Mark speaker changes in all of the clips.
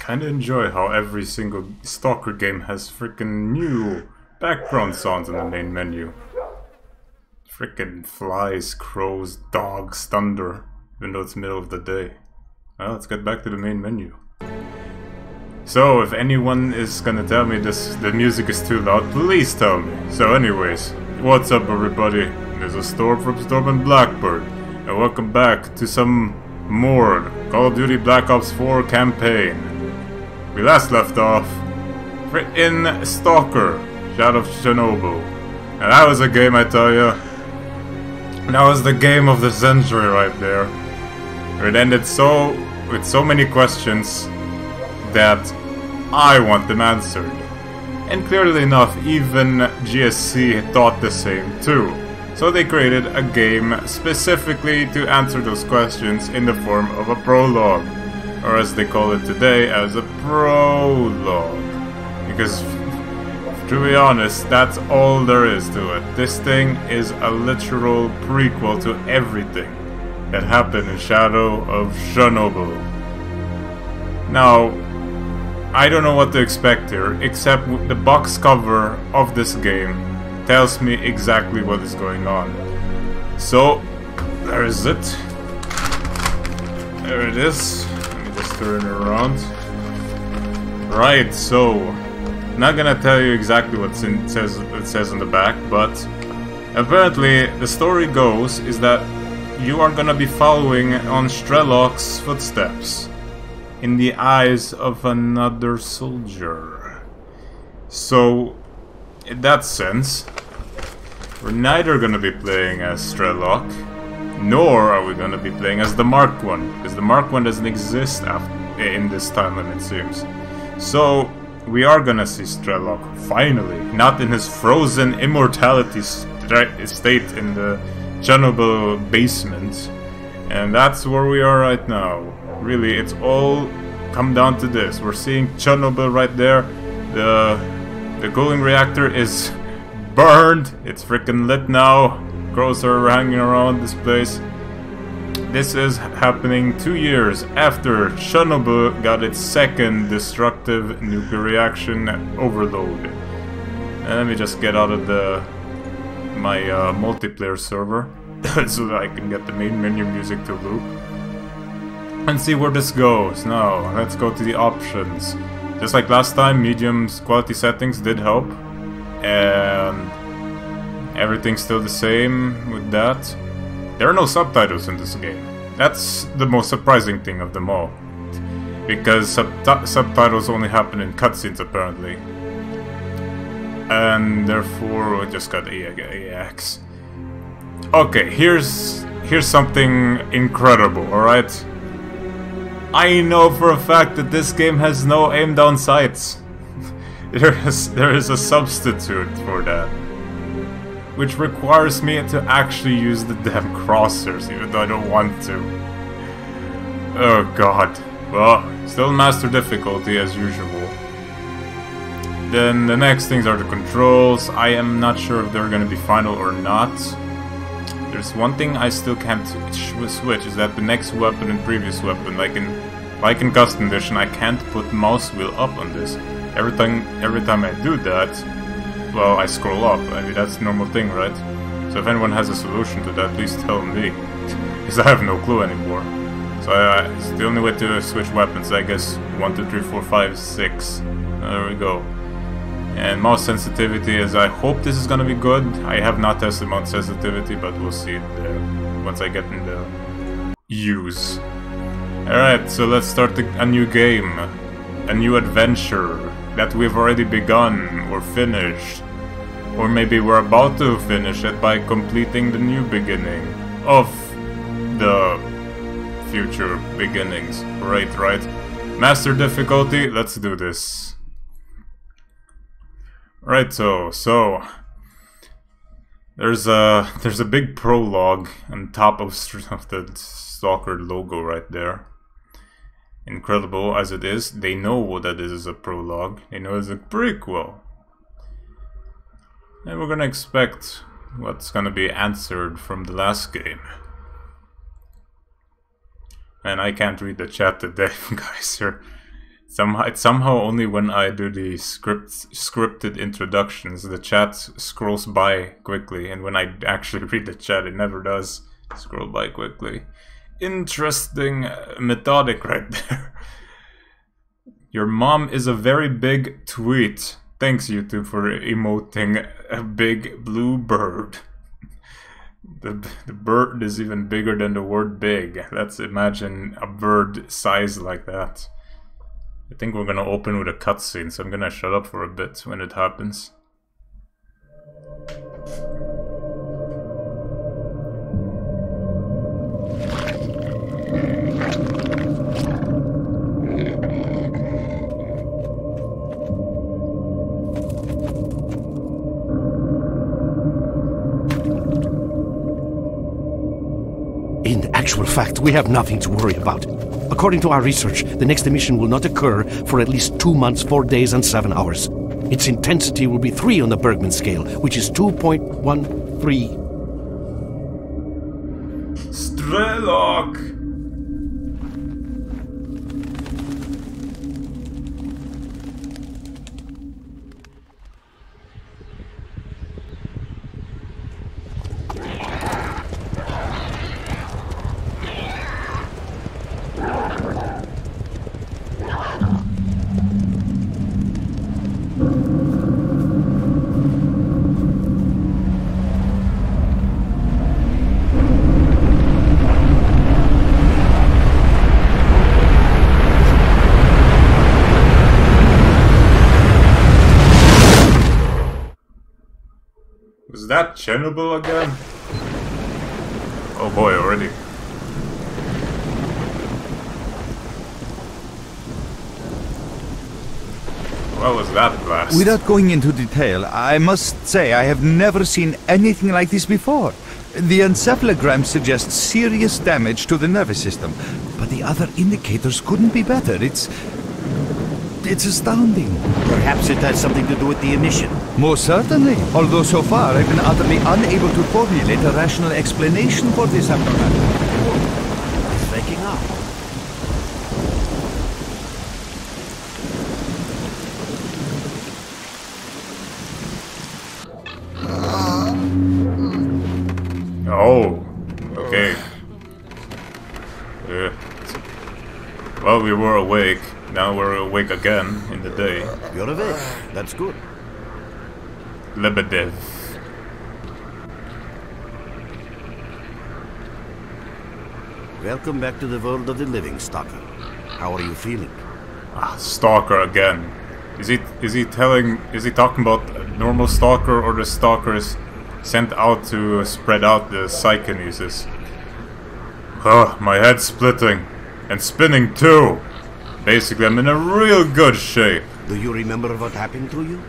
Speaker 1: kinda enjoy how every single Stalker game has freaking new background sounds in the main menu. Freaking flies, crows, dogs, thunder, even though it's middle of the day. Well, let's get back to the main menu. So, if anyone is gonna tell me the music is too loud, please tell me. So anyways, what's up everybody? There's a Storm from Storm and Blackbird, and welcome back to some more Call of Duty Black Ops 4 campaign. We last left off in S.T.A.L.K.E.R, Shadow of Chernobyl. And that was a game, I tell ya. That was the game of the century right there. It ended with so many questions that I want them answered. And clearly enough, even GSC thought the same too. So they created a game specifically to answer those questions in the form of a prologue. Or as they call it today, as a prologue. Because, to be honest, that's all there is to it. This thing is a literal prequel to everything that happened in Shadow of Chernobyl. Now, I don't know what to expect here, except the box cover of this game tells me exactly what is going on. So, there is it. There it is. Let me just turn it around. Right, so, not gonna tell you exactly what it says on the back, but apparently the story goes is that you are gonna be following on S.T.A.L.K.E.R's footsteps in the eyes of another soldier. So, in that sense, we're neither gonna be playing as S.T.A.L.K.E.R, nor are we gonna be playing as the Mark 1, because the Mark 1 doesn't exist in this timeline, it seems. So, we are gonna see S.T.A.L.K.E.R, finally, not in his frozen immortality state in the Chernobyl basement. And that's where we are right now. Really, it's all come down to this. We're seeing Chernobyl right there. The cooling reactor is burned. It's freaking lit now. Crows are hanging around this place. This is happening 2 years after Chernobyl got its second destructive nuclear reaction overload. And let me just get out of my multiplayer server so that I can get the main menu music to loop and see where this goes. Now, let's go to the options. Just like last time, medium quality settings did help, and everything's still the same with that. There are no subtitles in this game. That's the most surprising thing of them all, because subtitles only happen in cutscenes apparently, and therefore we just got AX. Okay, here's something incredible, alright? I know for a fact that this game has no aim down sights. There is a substitute for that, which requires me to actually use the damn crosshairs, even though I don't want to. Oh god. Well, still master difficulty as usual. Then the next things are the controls. I am not sure if they're gonna be final or not. There's one thing I still can't switch, is that the next weapon and previous weapon, like in custom edition, I can't put mouse wheel up on this. Every time I do that, well, I scroll up. I mean, that's a normal thing, right? So if anyone has a solution to that, please tell me, because I have no clue anymore. So it's the only way to switch weapons, I guess. 1, 2, 3, 4, 5, 6. There we go. And mouse sensitivity is, I hope this is gonna be good. I have not tested mouse sensitivity, but we'll see it once I get in the use. Alright, so let's start a new game. A new adventure that we've already begun or finished. Or maybe we're about to finish it by completing the new beginning of the future beginnings. Right. Master difficulty, let's do this. Right, so there's a big prologue on top of the S.T.A.L.K.E.R logo right there. Incredible as it is, they know that this is a prologue. They know it's a prequel. And we're gonna expect what's gonna be answered from the last game. And I can't read the chat today, guys. It's somehow only when I do the scripted introductions, the chat scrolls by quickly, and when I actually read the chat, it never does scroll by quickly. Interesting methodic right there. Your mom is a very big tweet. Thanks, YouTube, for emoting a big blue bird. The bird is even bigger than the word big. Let's imagine a bird size like that. I think we're gonna open with a cutscene, so I'm gonna shut up for a bit when it happens.
Speaker 2: In actual fact, we have nothing to worry about. According to our research, the next emission will not occur for at least 2 months, 4 days, and 7 hours. Its intensity will be 3 on the Bergman scale, which is 2.13.
Speaker 1: S.T.A.L.K.E.R. Is that Chernobyl again? Oh boy, already. What was that blast?
Speaker 3: Without going into detail, I must say I have never seen anything like this before. The encephalogram suggests serious damage to the nervous system, but the other indicators couldn't be better. It's astounding.
Speaker 2: Perhaps it has something to do with the emission.
Speaker 3: Most certainly, although so far I've been utterly unable to formulate a rational explanation for this abnormality.
Speaker 2: It's waking up.
Speaker 1: Oh, okay. Well, we were awake. Now we're awake again in the day.
Speaker 2: You're awake. That's good.
Speaker 1: Lebedev.
Speaker 2: Welcome back to the world of the living, S.T.A.L.K.E.R. How are you feeling?
Speaker 1: Ah, Stalker again. Is he talking about normal Stalker or the Stalkers sent out to spread out the psychonesis? Oh, my head's splitting. And spinning too! Basically, I'm in a real good shape.
Speaker 2: Do you remember what happened to you?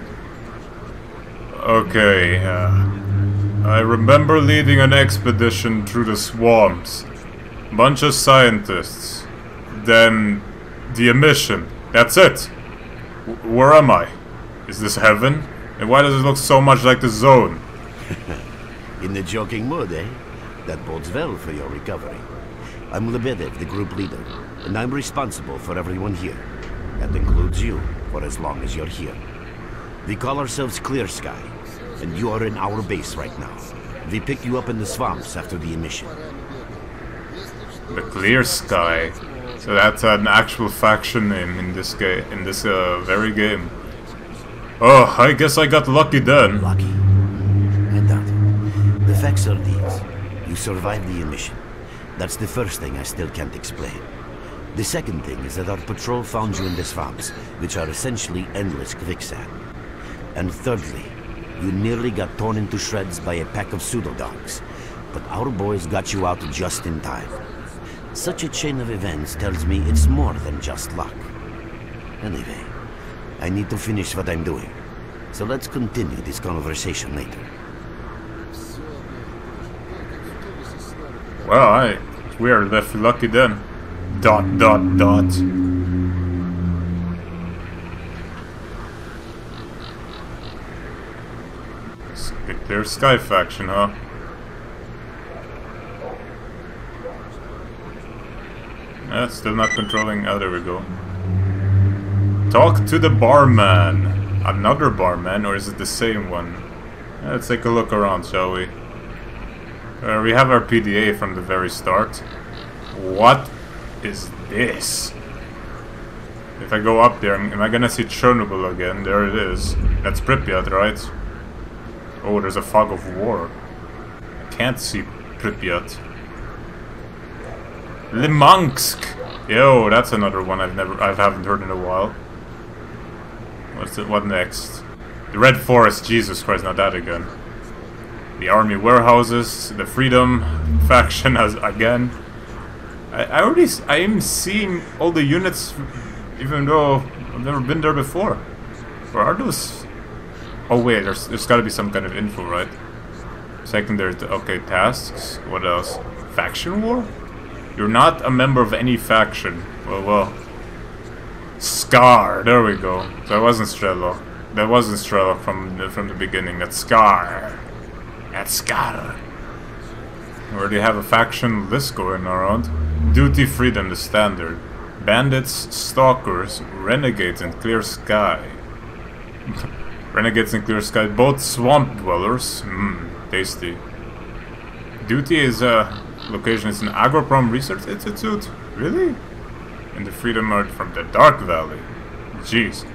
Speaker 1: Okay, I remember leading an expedition through the swamps. Bunch of scientists. Then, the emission. That's it! Where am I? Is this heaven? And why does it look so much like the zone?
Speaker 2: In the joking mood, eh? That bodes well for your recovery. I'm Lebedev, the group leader, and I'm responsible for everyone here. That includes you, for as long as you're here. We call ourselves Clear Sky, and you are in our base right now. We picked you up in the swamps after the emission.
Speaker 1: The Clear Sky? So that's an actual faction name in this game, in this very game. Oh, I guess I got lucky then.
Speaker 2: Lucky? I doubt it. The facts are these. You survived the emission. That's the first thing I still can't explain. The second thing is that our patrol found you in the swamps, which are essentially endless quicksand. And thirdly, you nearly got torn into shreds by a pack of pseudo-dogs. But our boys got you out just in time. Such a chain of events tells me it's more than just luck. Anyway, I need to finish what I'm doing. So let's continue this conversation later.
Speaker 1: Well, we are left lucky then. ... The Clear Sky faction, huh? Still not controlling. Oh, there we go. Talk to the barman. Another barman, or is it the same one? Let's take a look around, shall we? We have our PDA from the very start. What is this? If I go up there, am I gonna see Chernobyl again? There it is. That's Pripyat, right? Oh, there's a fog of war. I can't see Pripyat. Limansk! Yo, that's another one I haven't heard in a while. What next? The Red Forest, Jesus Christ, not that again. The army warehouses, the Freedom faction again. I am seeing all the units, even though I've never been there before. Where are those? Oh wait, there's gotta be some kind of info, right? Secondary, okay, tasks. What else? Faction war? You're not a member of any faction. Well. S.T.A.L.K.E.R, there we go. So that wasn't S.T.A.L.K.E.R. That wasn't S.T.A.L.K.E.R from the beginning. That's S.T.A.L.K.E.R. That's S.T.A.L.K.E.R. We already have a faction list going around. Duty Freedom, the standard. Bandits, Stalkers, Renegades, and Clear Sky. Renegades and Clear Sky, both swamp dwellers. Tasty. Duty is location is an Agroprom Research Institute. Really? And the Freedom Art from the Dark Valley. Jeez.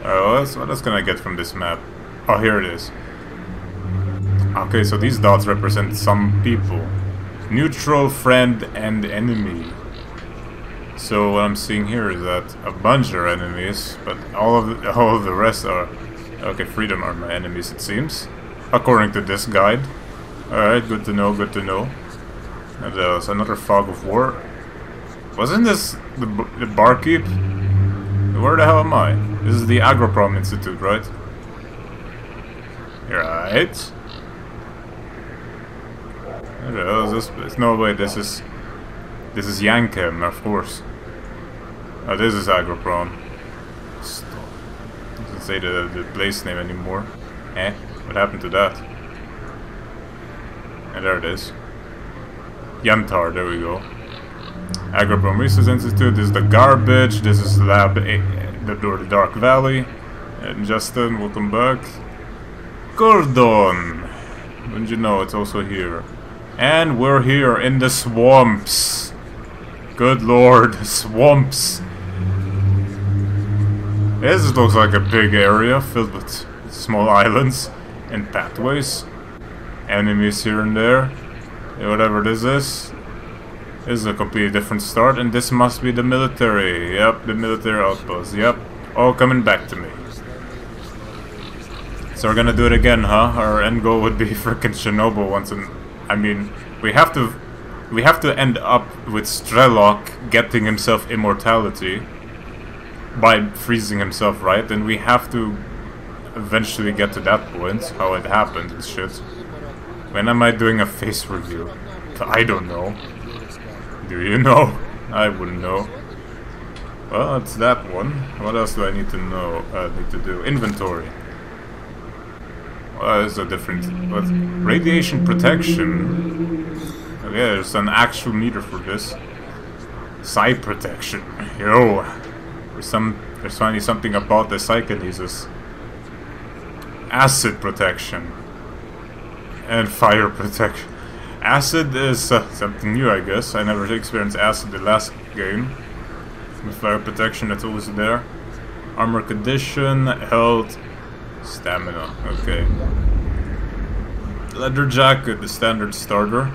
Speaker 1: What else can I get from this map? Oh, here it is. Okay, so these dots represent some people. Neutral, friend, and enemy. So what I'm seeing here is that a bunch are enemies, but all of the rest are... Okay, Freedom are my enemies, it seems. According to this guide. Alright, good to know, good to know. And there's another fog of war. Wasn't this the barkeep? Where the hell am I? This is the Agroprom Institute, right? Right. Where the hell is this place? No, wait, this is Yankem, of course. Oh, this is Agroprom. Doesn't say the place name anymore. What happened to that? And there it is. Yantar, there we go. Agroprom Research Institute, this is the garbage, this is Lab A, the Dark Valley. And Justin, welcome back. Gordon! Wouldn't you know, it's also here. And we're here in the swamps. Good lord, swamps. This looks like a big area filled with small islands and pathways. Enemies here and there. Whatever this is. This is a completely different start, and this must be the military. Yep, the military outpost. Yep, all coming back to me. So we're gonna do it again, huh? Our end goal would be frickin' Chernobyl once and... I mean, we have to end up with S.T.A.L.K.E.R getting himself immortality by freezing himself, right? And we have to eventually get to that point, how it happened and shit. When am I doing a face review? I don't know. Do you know? I wouldn't know. Well, it's that one. What else do I need to know? Need to do inventory. Well, there's a different... What? Radiation protection. Oh, yeah, there's an actual meter for this. Psi protection. Yo! There's finally something about the psychokinesis. Acid protection. And fire protection. Acid is something new, I guess. I never experienced acid the last game. With fire protection, that's always there. Armor condition, health, stamina. Okay. Leather jacket, the standard starter.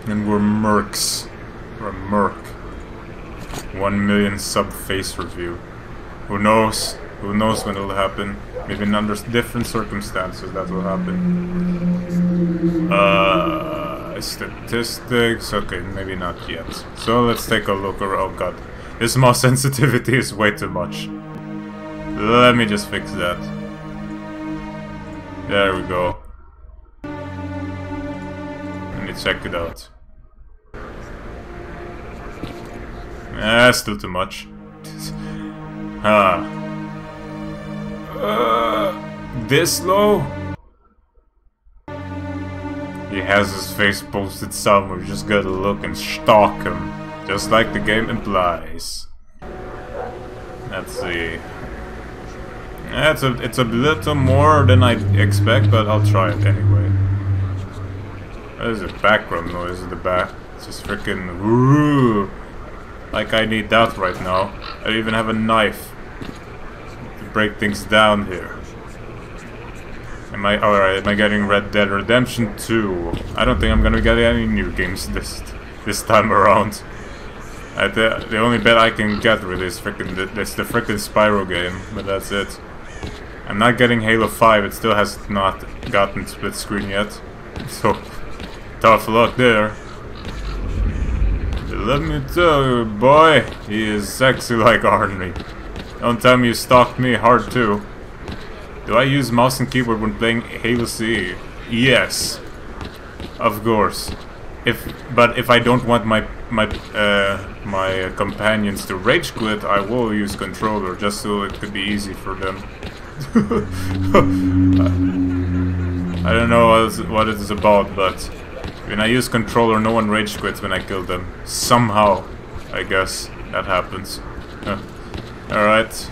Speaker 1: And we're mercs. We're a merc. 1 million sub face review. Who knows? Who knows when it'll happen? Maybe under different circumstances that will happen. Statistics. Okay, maybe not yet. So let's take a look around. Oh god. This mouse sensitivity is way too much. Let me just fix that. There we go. Let me check it out. Still too much. This low? He has his face posted somewhere, just gotta look and stalk him. Just like the game implies. Let's see. Yeah, it's a little more than I expect, but I'll try it anyway. There's a background noise in the back. It's just freaking woo. Like I need that right now. I even have a knife to break things down here. Am I alright? Am I getting Red Dead Redemption 2? I don't think I'm gonna get any new games this time around. The only bet I can get really is the frickin' Spyro game, but that's it. I'm not getting Halo 5, it still has not gotten split screen yet. So, tough luck there. Let me tell you, boy, he is sexy like Arnie. Don't tell me you stalked me hard too. Do I use mouse and keyboard when playing Halo CE? Yes. Of course. But if I don't want my companions to rage quit, I will use controller just so it could be easy for them. I don't know what it is about, but when I use controller, no one rage quits when I kill them. Somehow, I guess that happens. Alright.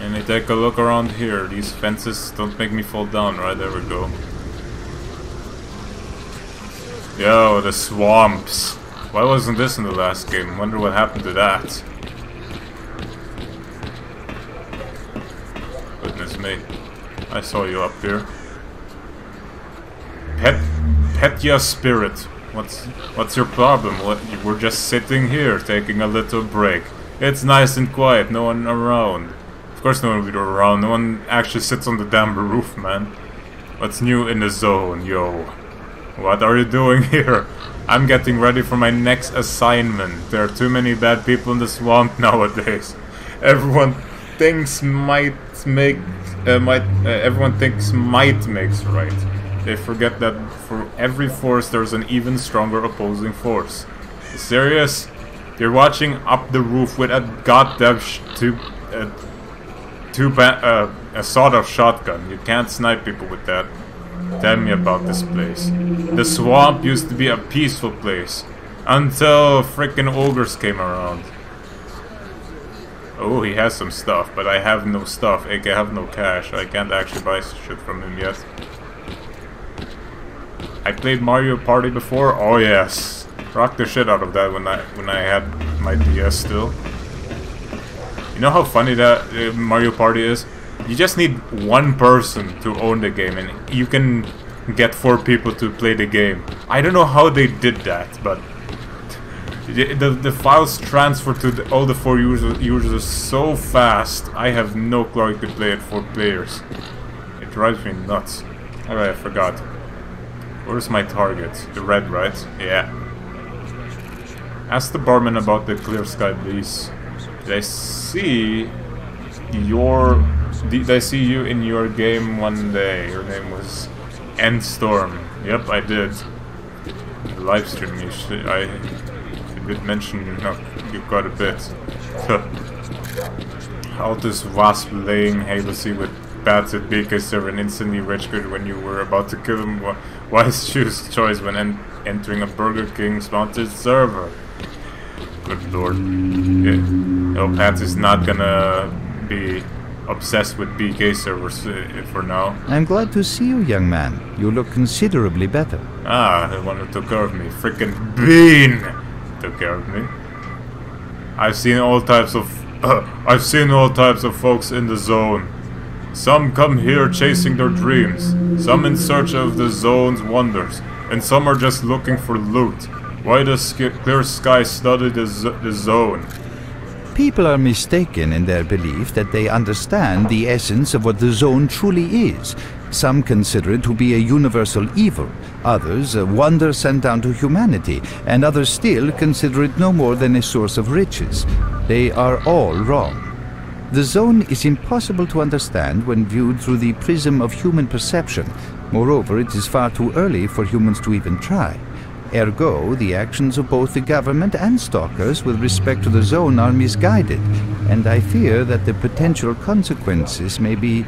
Speaker 1: Let me take a look around here. These fences don't make me fall down, right? There we go. Yo, the swamps. Why wasn't this in the last game? Wonder what happened to that. Goodness me. I saw you up here. Petya Spirit. What's your problem? We're just sitting here, taking a little break. It's nice and quiet, no one around. Of course no one will be around, no one actually sits on the damn roof, man. What's new in the zone, yo? What are you doing here? I'm getting ready for my next assignment. There are too many bad people in the swamp nowadays. Everyone thinks might makes right. They forget that for every force there's an even stronger opposing force. Serious? You're watching up the roof with a goddamn a sawed-off shotgun. You can't snipe people with that. Tell me about this place. The swamp used to be a peaceful place until frickin' ogres came around. Oh, he has some stuff, but I have no stuff. I have no cash. I can't actually buy shit from him yet. I played Mario Party before. Oh yes, rocked the shit out of that when I had my DS still. You know how funny that Mario Party is? You just need one person to own the game, and you can get 4 people to play the game. I don't know how they did that, but the files transfer to all the 4 users so fast. I have no clue how to play it 4 players. It drives me nuts. Alright, I forgot. Where's my target? The red, right? Yeah. Ask the barman about the clear sky, please. Did I see you in your game one day? Your name was Endstorm. Yep, I did. The live stream, I did mention you quite a bit. How does Wasp laying Halo C with bats at BK and instantly rage quit when you were about to kill him? Wise choice when entering a Burger King sponsored server. Good lord. Yeah. No, Pat is not gonna be obsessed with BK servers for now.
Speaker 3: I'm glad to see you, young man. You look considerably better.
Speaker 1: Ah, the one who took care of me. Frickin' Bean took care of me. I've seen all types of folks in the zone. Some come here chasing their dreams, some in search of the zone's wonders, and some are just looking for loot. Why does Clear Sky study the zone?
Speaker 3: People are mistaken in their belief that they understand the essence of what the zone truly is. Some consider it to be a universal evil, others a wonder sent down to humanity, and others still consider it no more than a source of riches. They are all wrong. The zone is impossible to understand when viewed through the prism of human perception. Moreover, it is far too early for humans to even try. Ergo, the actions of both the government and stalkers with respect to the zone are misguided, and I fear that the potential consequences may be,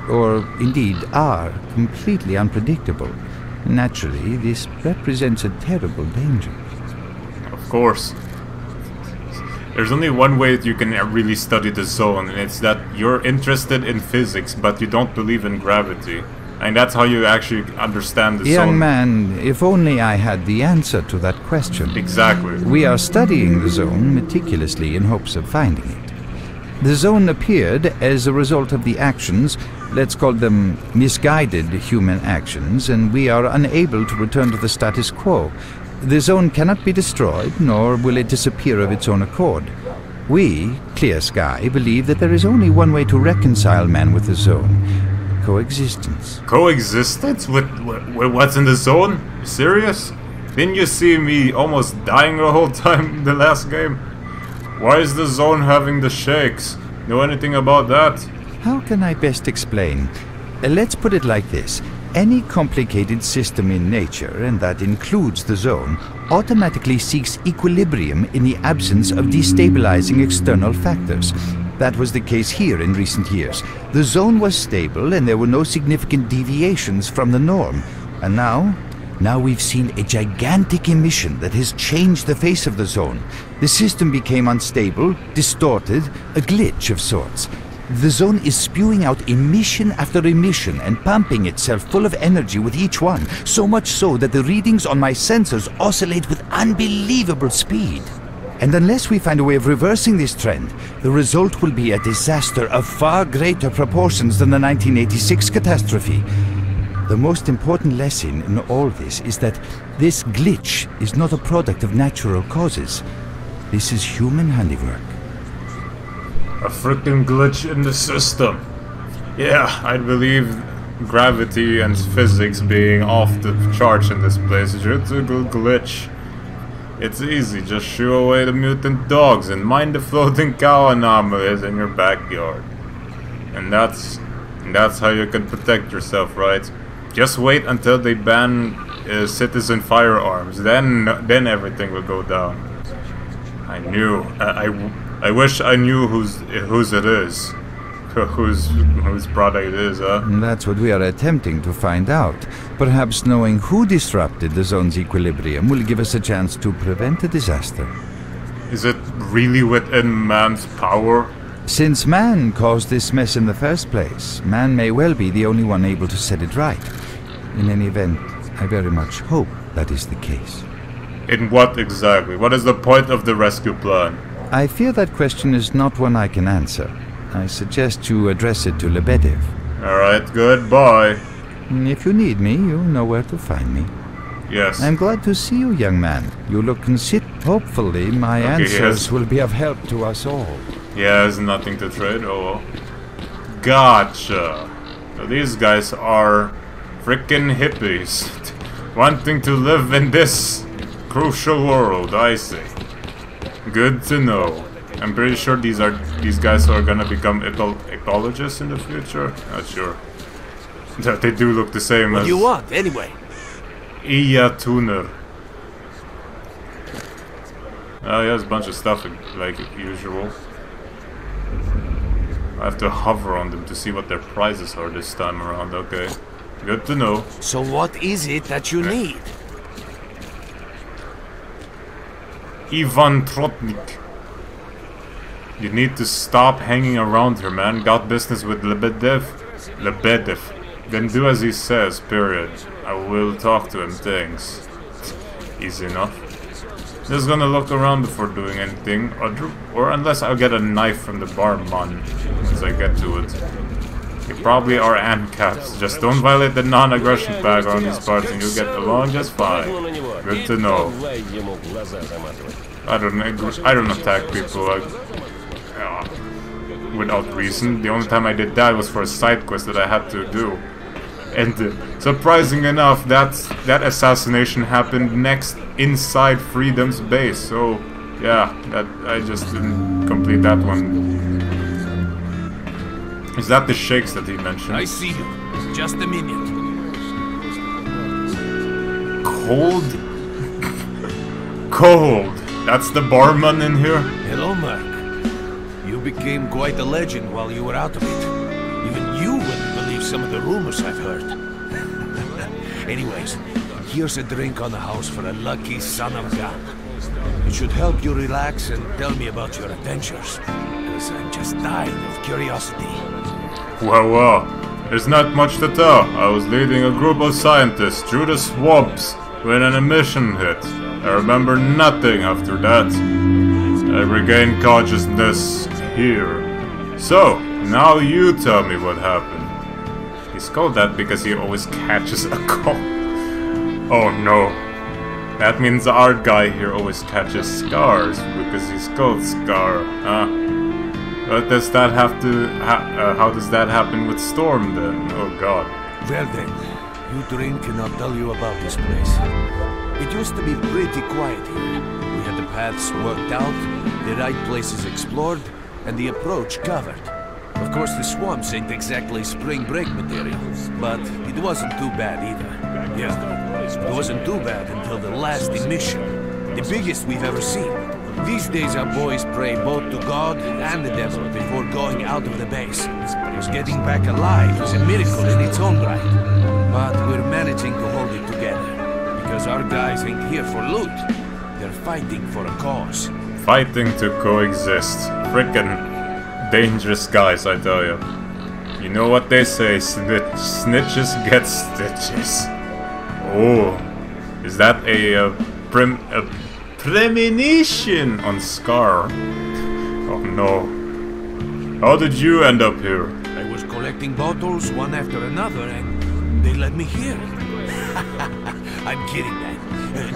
Speaker 3: or indeed are, completely unpredictable. Naturally, this represents a terrible danger.
Speaker 1: Of course. There's only one way that you can really study the zone, and it's that you're interested in physics, but you don't believe in gravity. And that's how you actually understand the zone.
Speaker 3: Young man, if only I had the answer to that question.
Speaker 1: Exactly.
Speaker 3: We are studying the zone meticulously in hopes of finding it. The zone appeared as a result of the actions, let's call them misguided human actions, and we are unable to return to the status quo. The zone cannot be destroyed, nor will it disappear of its own accord. We, Clear Sky, believe that there is only one way to reconcile man with the zone. Coexistence.
Speaker 1: Coexistence? With what's in the zone? You serious? Didn't you see me almost dying the whole time in the last game? Why is the zone having the shakes? Know anything about that?
Speaker 3: How can I best explain? Let's put it like this. Any complicated system in nature, and that includes the zone, automatically seeks equilibrium in the absence of destabilizing external factors. That was the case here in recent years. The zone was stable and there were no significant deviations from the norm. And now we've seen a gigantic emission that has changed the face of the zone. The system became unstable, distorted, a glitch of sorts. The zone is spewing out emission after emission and pumping itself full of energy with each one, so much so that the readings on my sensors oscillate with unbelievable speed. And unless we find a way of reversing this trend, the result will be a disaster of far greater proportions than the 1986 catastrophe. The most important lesson in all this is that this glitch is not a product of natural causes. This is human handiwork.
Speaker 1: A freaking glitch in the system. Yeah, I believe gravity and physics being off the charts in this place is just a good glitch. It's easy, just shoo away the mutant dogs and mind the floating cow anomalies in your backyard. And that's how you can protect yourself, right? Just wait until they ban citizen firearms, then everything will go down. I wish I knew whose it is. Whose product it is, huh?
Speaker 3: That's what we are attempting to find out. Perhaps knowing who disrupted the zone's equilibrium will give us a chance to prevent a disaster.
Speaker 1: Is it really within man's power?
Speaker 3: Since man caused this mess in the first place, man may well be the only one able to set it right. In any event, I very much hope that is the case.
Speaker 1: In what exactly? What is the point of the rescue plan?
Speaker 3: I fear that question is not one I can answer. I suggest you address it to Lebedev.
Speaker 1: Alright, goodbye.
Speaker 3: If you need me, you know where to find me.
Speaker 1: Yes.
Speaker 3: I'm glad to see you, young man. You look hopefully my answers will be of help to us all.
Speaker 1: He has nothing to trade, oh well. Gotcha. So these guys are frickin' hippies. Wanting to live in this crucial world, I see. Good to know. I'm pretty sure these guys are gonna become ecologists in the future. Not sure. They do look the same
Speaker 4: what
Speaker 1: as...
Speaker 4: do you want, anyway?
Speaker 1: Iya Tuner. Oh, he has a bunch of stuff like usual. I have to hover on them to see what their prizes are this time around. Okay. Good to know.
Speaker 4: So what is it that you need?
Speaker 1: Ivan Trotnik. You need to stop hanging around here, man. Got business with Lebedev? Lebedev. Then do as he says, period. I will talk to him, thanks. Easy enough. Just gonna look around before doing anything, or unless I get a knife from the barman once I get to it. They probably are ANCAPs. Just don't violate the non-aggression flag on these parts and you'll get along just fine. Good to know. I don't attack people like, without reason. The only time I did that was for a side quest that I had to do. And surprising enough, that assassination happened next inside Freedom's base. So yeah, I just didn't complete that one. Is that the shakes that he mentioned?
Speaker 4: I see you. Just a minute.
Speaker 1: Cold? Cold. That's the barman in here?
Speaker 4: Hello, Mark. You became quite a legend while you were out of it. Even you wouldn't believe some of the rumors I've heard. Anyways, here's a drink on the house for a lucky son of God. It should help you relax and tell me about your adventures. Because I'm just dying of curiosity.
Speaker 1: Well, there's not much to tell. I was leading a group of scientists through the swamps when an emission hit. I remember nothing after that. I regained consciousness here. So, now you tell me what happened. He's called that because he always catches a cold. Oh no. That means the art guy here always catches scars because he's called S.T.A.L.K.E.R. But does that have to... how does that happen with Storm then? Oh god.
Speaker 4: Well then, you drink and I'll tell you about this place. It used to be pretty quiet here. We had the paths worked out, the right places explored, and the approach covered. Of course, the swamps ain't exactly spring break material, but it wasn't too bad either. Yeah, it wasn't too bad until the last emission, the biggest we've ever seen. These days our boys pray both to God and the devil before going out of the base. Because getting back alive is a miracle in its own right. But we're managing to hold it together, because our guys ain't here for loot. They're fighting for a cause.
Speaker 1: Fighting to coexist. Frickin' dangerous guys, I tell you. You know what they say, snitches get stitches. Oh, is that a premonition on S.T.A.L.K.E.R? Oh no. How did you end up here?
Speaker 4: I was collecting bottles one after another and they let me here. I'm kidding, man.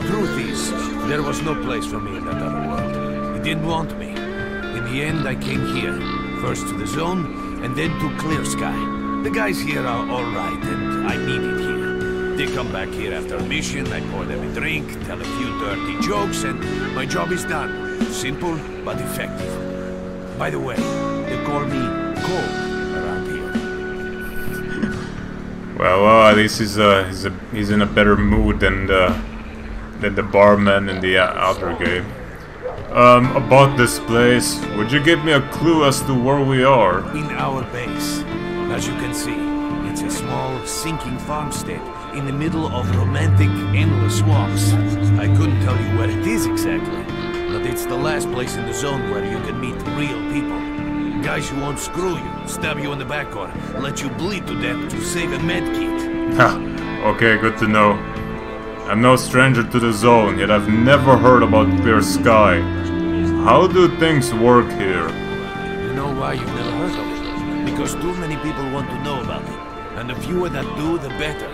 Speaker 4: Truth is, there was no place for me in that other world. It didn't want me. In the end, I came here. First to the zone, and then to Clear Sky. The guys here are alright, and I need it here. They come back here after a mission, I pour them a drink, tell a few dirty jokes, and my job is done. Simple, but effective. By the way, they call me Cold around here.
Speaker 1: Well, at least he's in a better mood than the barman in the other game. About this place, would you give me a clue as to where we are?
Speaker 4: In our base. As you can see, it's a small, sinking farmstead in the middle of romantic, endless swamps. I couldn't tell you where it is exactly, but it's the last place in the zone where you can meet real people. Guys who won't screw you, stab you in the back, or let you bleed to death to save a medkit.
Speaker 1: Ha, okay, good to know. I'm no stranger to the zone, yet I've never heard about Clear Sky. How do things work here?
Speaker 4: You know why you've never heard of it? Because too many people want to know about it. And the fewer that do, the better.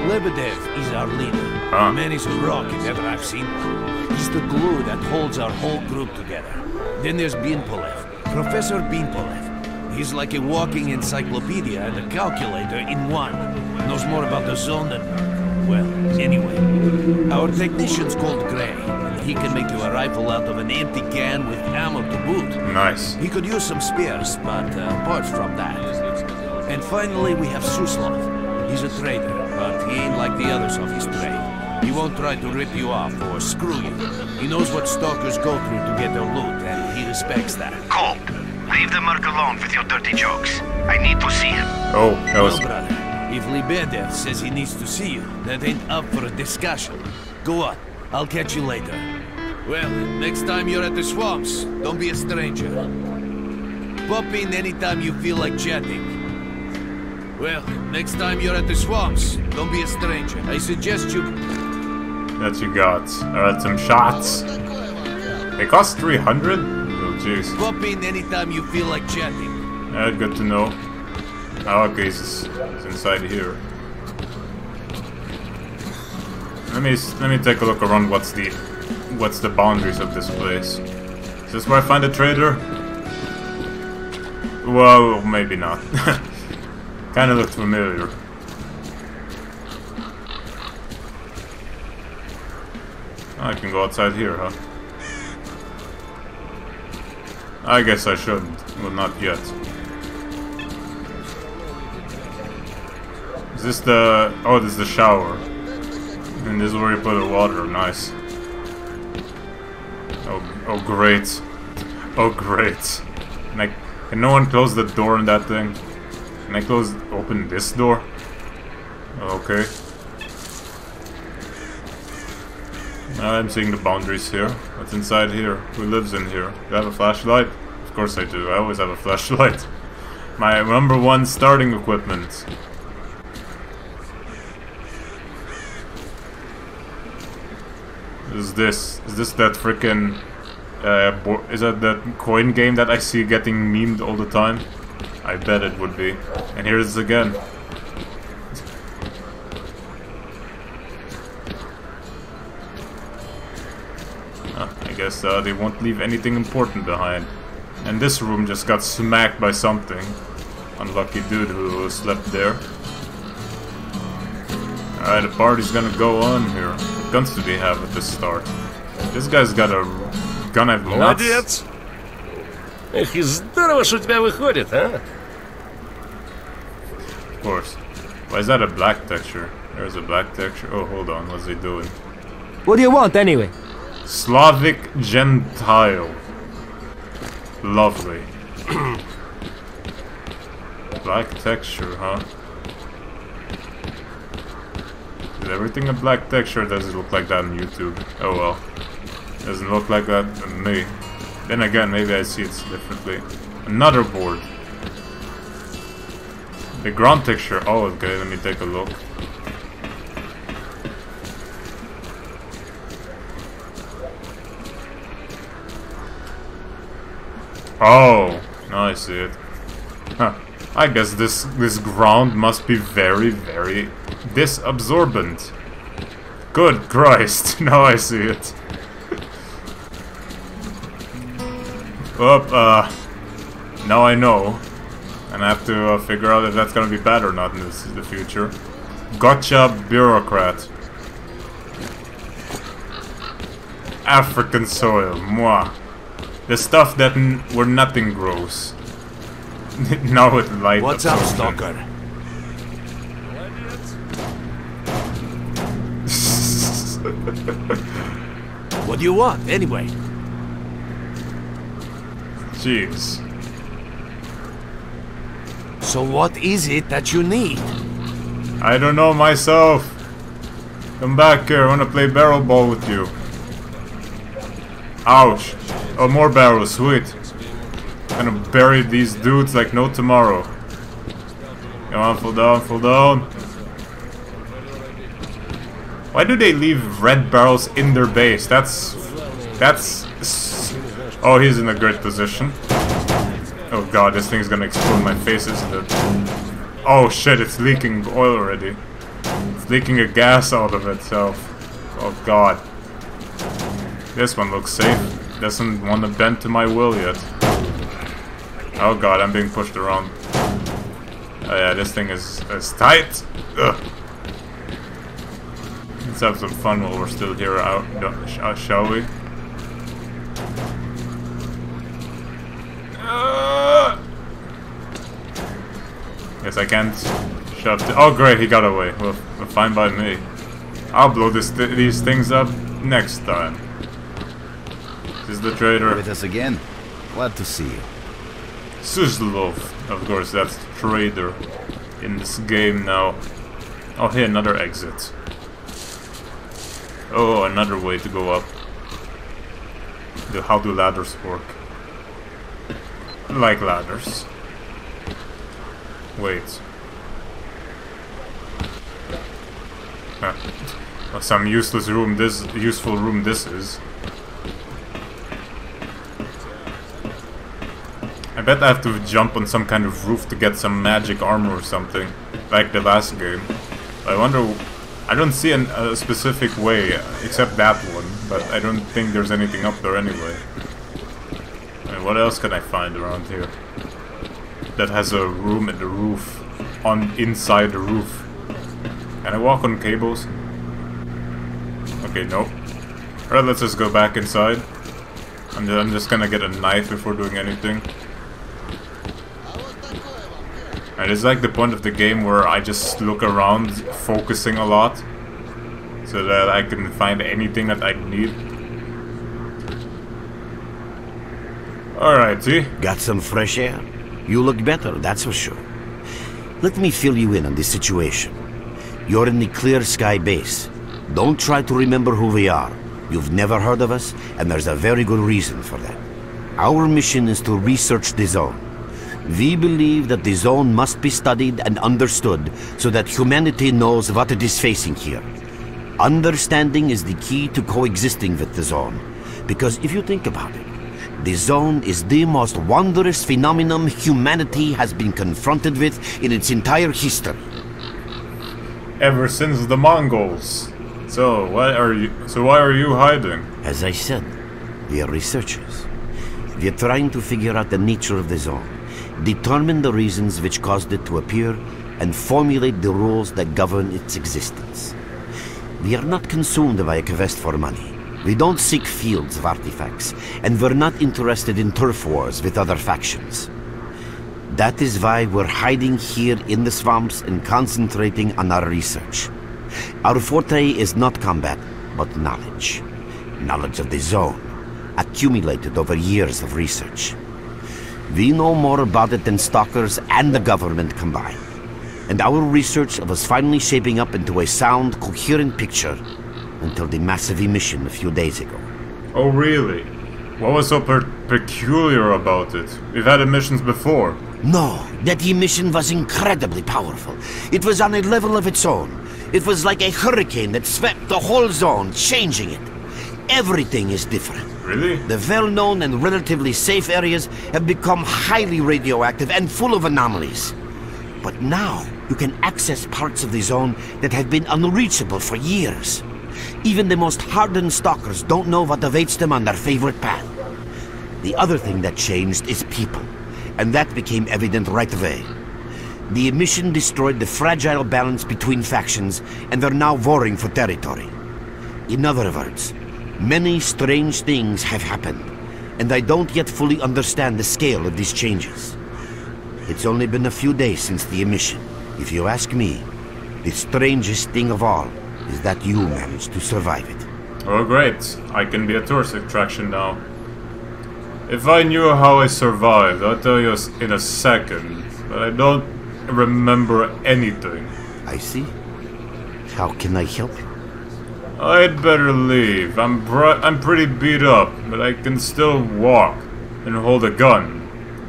Speaker 4: Lebedev is our leader.
Speaker 1: Huh?
Speaker 4: Man is a rock if ever I've seen one. He's the glue that holds our whole group together. Then there's Binpolev, Professor Binpolev. He's like a walking encyclopedia and a calculator in one. Knows more about the zone than... well, anyway. Our technician's called Gray. He can make you a rifle out of an empty can with ammo to boot.
Speaker 1: Nice.
Speaker 4: He could use some spares, but apart from that. And finally, we have Suslov. He's a trader, but he ain't like the others of his trade. He won't try to rip you off or screw you. He knows what stalkers go through to get their loot, and he respects that.
Speaker 5: Cole, leave the merc alone with your dirty jokes. I need to see him.
Speaker 1: Oh, that was...
Speaker 4: Well, brother, if Lebedev says he needs to see you, that ain't up for a discussion. Go on, I'll catch you later. Well, next time you're at the swamps, don't be a stranger. Pop in anytime you feel like chatting. Well, next time you're at the swamps, don't be a stranger. I suggest you...
Speaker 1: that you got. Some shots. They cost 300? Oh, jeez.
Speaker 4: Pop in anytime you feel like chatting.
Speaker 1: Good to know. Oh, okay, he's inside here. Let me take a look around. What's the boundaries of this place? Is this where I find a trader? Well, maybe not. Kinda looked familiar. I can go outside here, huh? I guess I shouldn't. Well, not yet. Is this the... oh, this is the shower. And this is where you put the water. Nice. Oh great. Oh great. Can no one close the door in that thing? Can I open this door? Okay. I'm seeing the boundaries here. What's inside here? Who lives in here? Do I have a flashlight? Of course I do. I always have a flashlight. My number one starting equipment. Is this that frickin' is that coin game that I see getting memed all the time? I bet it would be. And here it is again. I guess they won't leave anything important behind. And this room just got smacked by something. Unlucky dude who slept there. Alright, the party's gonna go on here. What guns do they have at the start? This guy's got a gun I've nuts.
Speaker 6: Молодец! Эх, и здорово, что у тебя выходит, а?
Speaker 1: Of course. Why is that a black texture? There's a black texture. Oh, hold on. What's he doing?
Speaker 7: What do you want, anyway?
Speaker 1: Slavic Gentile. Lovely. Black texture, huh? Is everything a black texture? Does it look like that on YouTube? Oh well. Doesn't look like that on me. Then again, maybe I see it differently. Another board. The ground texture. Oh, okay, let me take a look. Oh, now I see it. Huh. I guess this ground must be very, very disabsorbent. Good Christ, now I see it. Well, now I know. And I have to figure out if that's gonna be bad or not in the future. Gotcha, bureaucrat. African soil, moi. The stuff that where nothing grows. Now with light.
Speaker 4: What's up, Stalker? What do you want, anyway?
Speaker 1: Jeez.
Speaker 4: So what is it that you need?
Speaker 1: I don't know myself. Come back here, I wanna play barrel ball with you. Ouch. Oh, more barrels, sweet. Gonna bury these dudes like no tomorrow. Come on, fall down, fall down. Why do they leave red barrels in their base? That's... Oh, he's in a great position. Oh god, this thing's gonna explode my face, isn't it? Oh shit, it's leaking oil already. It's leaking a gas out of itself. Oh god. This one looks safe. Doesn't want to bend to my will yet. Oh god, I'm being pushed around. Oh yeah, this thing is tight. Ugh. Let's have some fun while we're still here out, shall we? Guess I can't shove. Oh great, he got away. Well, fine by me. I'll blow these things up next time. This is the trader.
Speaker 2: With us again. Glad to see you.
Speaker 1: Suslov, of course, that's the trader in this game now. Oh, hey, another exit. Oh, another way to go up. How do ladders work? I like ladders. Wait. Huh. Oh, some useful room this is. I bet I have to jump on some kind of roof to get some magic armor or something, like the last game. I wonder... I don't see a specific way, except that one, but I don't think there's anything up there anyway. And what else can I find around here? That has a room in the roof, inside the roof. Can I walk on cables? Okay, nope. Alright, let's just go back inside. I'm just gonna get a knife before doing anything. And it's like the point of the game where I just look around, focusing a lot, so that I can find anything that I need. Alrighty.
Speaker 2: Got some fresh air? You look better, that's for sure. Let me fill you in on the situation. You're in the Clear Sky base. Don't try to remember who we are. You've never heard of us, and there's a very good reason for that. Our mission is to research the zone. We believe that the zone must be studied and understood so that humanity knows what it is facing here. Understanding is the key to coexisting with the zone. Because if you think about it, the zone is the most wondrous phenomenon humanity has been confronted with in its entire history.
Speaker 1: Ever since the Mongols. So why are you hiding?
Speaker 2: As I said, we are researchers. We are trying to figure out the nature of the zone, determine the reasons which caused it to appear, and formulate the rules that govern its existence. We are not consumed by a quest for money. We don't seek fields of artifacts, and we're not interested in turf wars with other factions. That is why we're hiding here in the swamps and concentrating on our research. Our forte is not combat, but knowledge. Knowledge of the zone, accumulated over years of research. We know more about it than stalkers and the government combined. And our research was finally shaping up into a sound, coherent picture until the massive emission a few days ago.
Speaker 1: Oh really? What was so peculiar about it? We've had emissions before.
Speaker 2: No, that emission was incredibly powerful. It was on a level of its own. It was like a hurricane that swept the whole zone, changing it. Everything is different.
Speaker 1: Really?
Speaker 2: The well-known and relatively safe areas have become highly radioactive and full of anomalies. But now, you can access parts of the zone that have been unreachable for years. Even the most hardened stalkers don't know what awaits them on their favorite path. The other thing that changed is people, and that became evident right away. The emission destroyed the fragile balance between factions, and they're now warring for territory. In other words, many strange things have happened, and I don't yet fully understand the scale of these changes. It's only been a few days since the emission. If you ask me, the strangest thing of all is that you managed to survive it.
Speaker 1: Oh great, I can be a tourist attraction now. If I knew how I survived, I'll tell you in a second, but I don't remember anything.
Speaker 2: I see. How can I help you?
Speaker 1: I'd better leave. I'm pretty beat up, but I can still walk and hold a gun.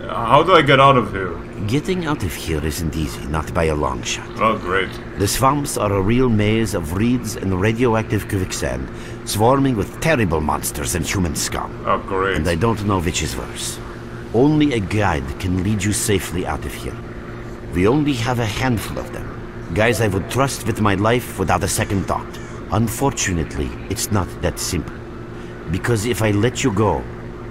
Speaker 1: How do I get out of here?
Speaker 2: Getting out of here isn't easy, not by a long shot.
Speaker 1: Oh, great.
Speaker 2: The swamps are a real maze of reeds and radioactive quicksand, swarming with terrible monsters and human scum.
Speaker 1: Oh, great.
Speaker 2: And I don't know which is worse. Only a guide can lead you safely out of here. We only have a handful of them. Guys I would trust with my life without a second thought. Unfortunately, it's not that simple. Because if I let you go,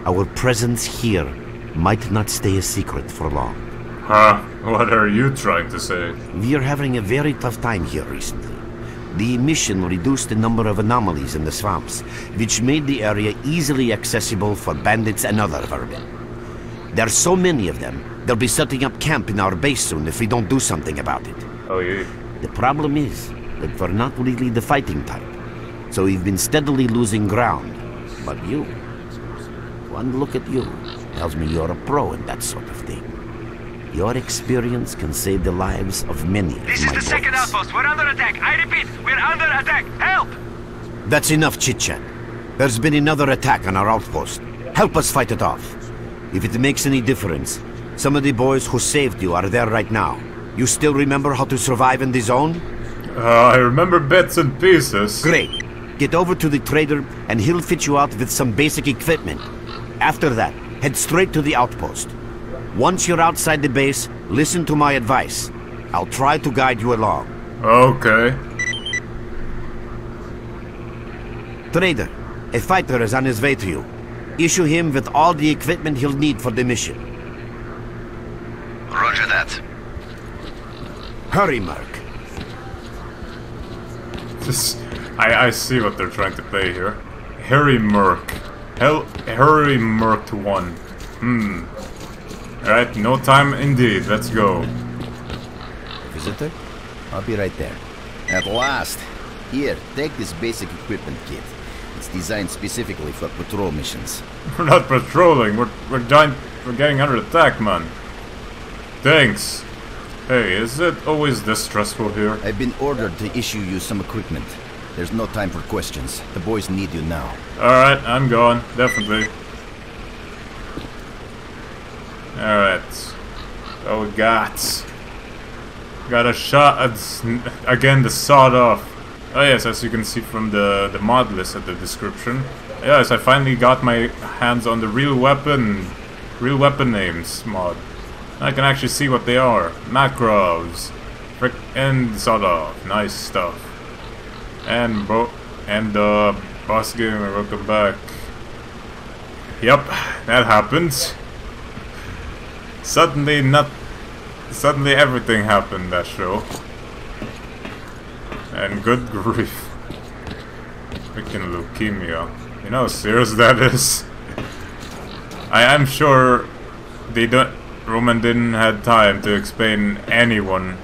Speaker 2: our presence here might not stay a secret for long.
Speaker 1: Huh? What are you trying to say?
Speaker 2: We are having a very tough time here recently. The emission reduced the number of anomalies in the swamps, which made the area easily accessible for bandits and other vermin. There are so many of them, they'll be setting up camp in our base soon if we don't do something about it.
Speaker 1: Oh, yeah.
Speaker 2: The problem is that we're not really the fighting type, so we've been steadily losing ground. But you, one look at you, tells me you're a pro in that sort of thing. Your experience can save the lives of many of my boys.
Speaker 5: This is the second outpost. We're under attack. I repeat, we're under attack. Help!
Speaker 2: That's enough chit-chat. There's been another attack on our outpost. Help us fight it off. If it makes any difference, some of the boys who saved you are there right now. You still remember how to survive in the zone?
Speaker 1: I remember bits and pieces.
Speaker 2: Great. Get over to the trader and he'll fit you out with some basic equipment. After that, head straight to the outpost. Once you're outside the base, listen to my advice. I'll try to guide you along.
Speaker 1: Okay.
Speaker 2: Trader, a fighter is on his way to you. Issue him with all the equipment he'll need for the mission.
Speaker 5: Roger that.
Speaker 2: Hurry, Merc.
Speaker 1: I see what they're trying to play here. Harry Merc. Harry Merc 1. Alright, no time indeed. Let's go.
Speaker 8: Visitor? I'll be right there. At last! Here, take this basic equipment kit. It's designed specifically for patrol missions.
Speaker 1: We're not patrolling. We're getting under attack, man. Thanks. Hey, is it always this stressful here?
Speaker 8: I've been ordered to issue you some equipment. There's no time for questions. The boys need you now.
Speaker 1: Alright, I'm going. Definitely. Alright. Oh, we got a shot at, again, the sawed off. Oh yes, as you can see from the mod list at the description. Yes, I finally got my hands on the real weapon names mod. I can actually see what they are. Macros. Frick and sawed off. Nice stuff. And boss gamer, welcome back. Yep, that happens. Suddenly everything happened that show. And good grief. Freaking leukemia. You know how serious that is? I am sure Roman didn't have time to explain anyone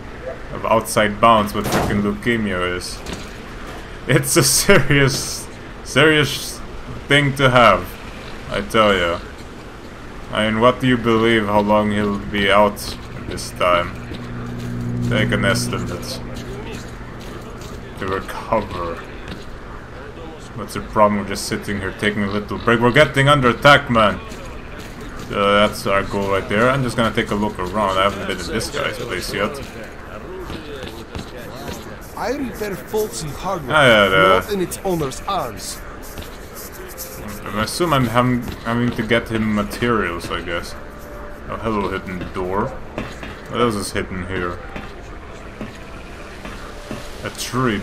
Speaker 1: of outside bounds what freaking leukemia is. It's a serious thing to have, I tell you. I mean, what do you believe how long he'll be out this time? Take an estimate. To recover. What's the problem with just sitting here taking a little break? We're getting under attack, man! That's our goal right there. I'm just gonna take a look around. I haven't been in this guy's place yet.
Speaker 9: I repair faulty hardware, not in its owner's arms.
Speaker 1: I assume I'm having to get him materials, I guess. Oh, hello, hidden door. What else is hidden here? A tree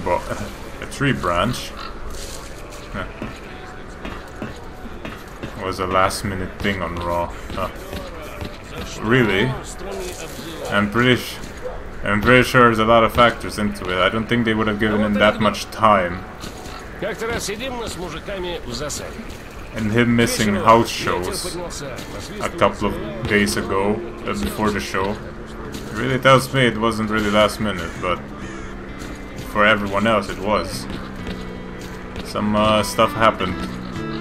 Speaker 1: branch. Huh. Was a last minute thing on Raw. Huh. Really? I'm pretty sure there's a lot of factors into it. I don't think they would have given him that much time. And him missing house shows a couple of days ago, before the show, really tells me it wasn't really last minute, but for everyone else it was. Some stuff happened.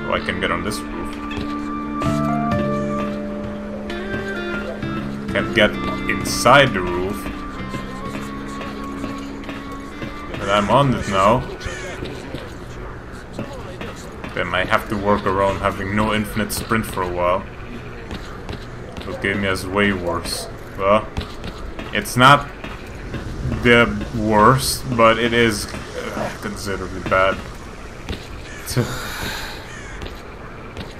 Speaker 1: Oh, I can get on this roof. Can't get inside the roof. But I'm on it now. Then I have to work around having no infinite sprint for a while. Leukemia is way worse. Well, it's not the worst, but it is considerably bad.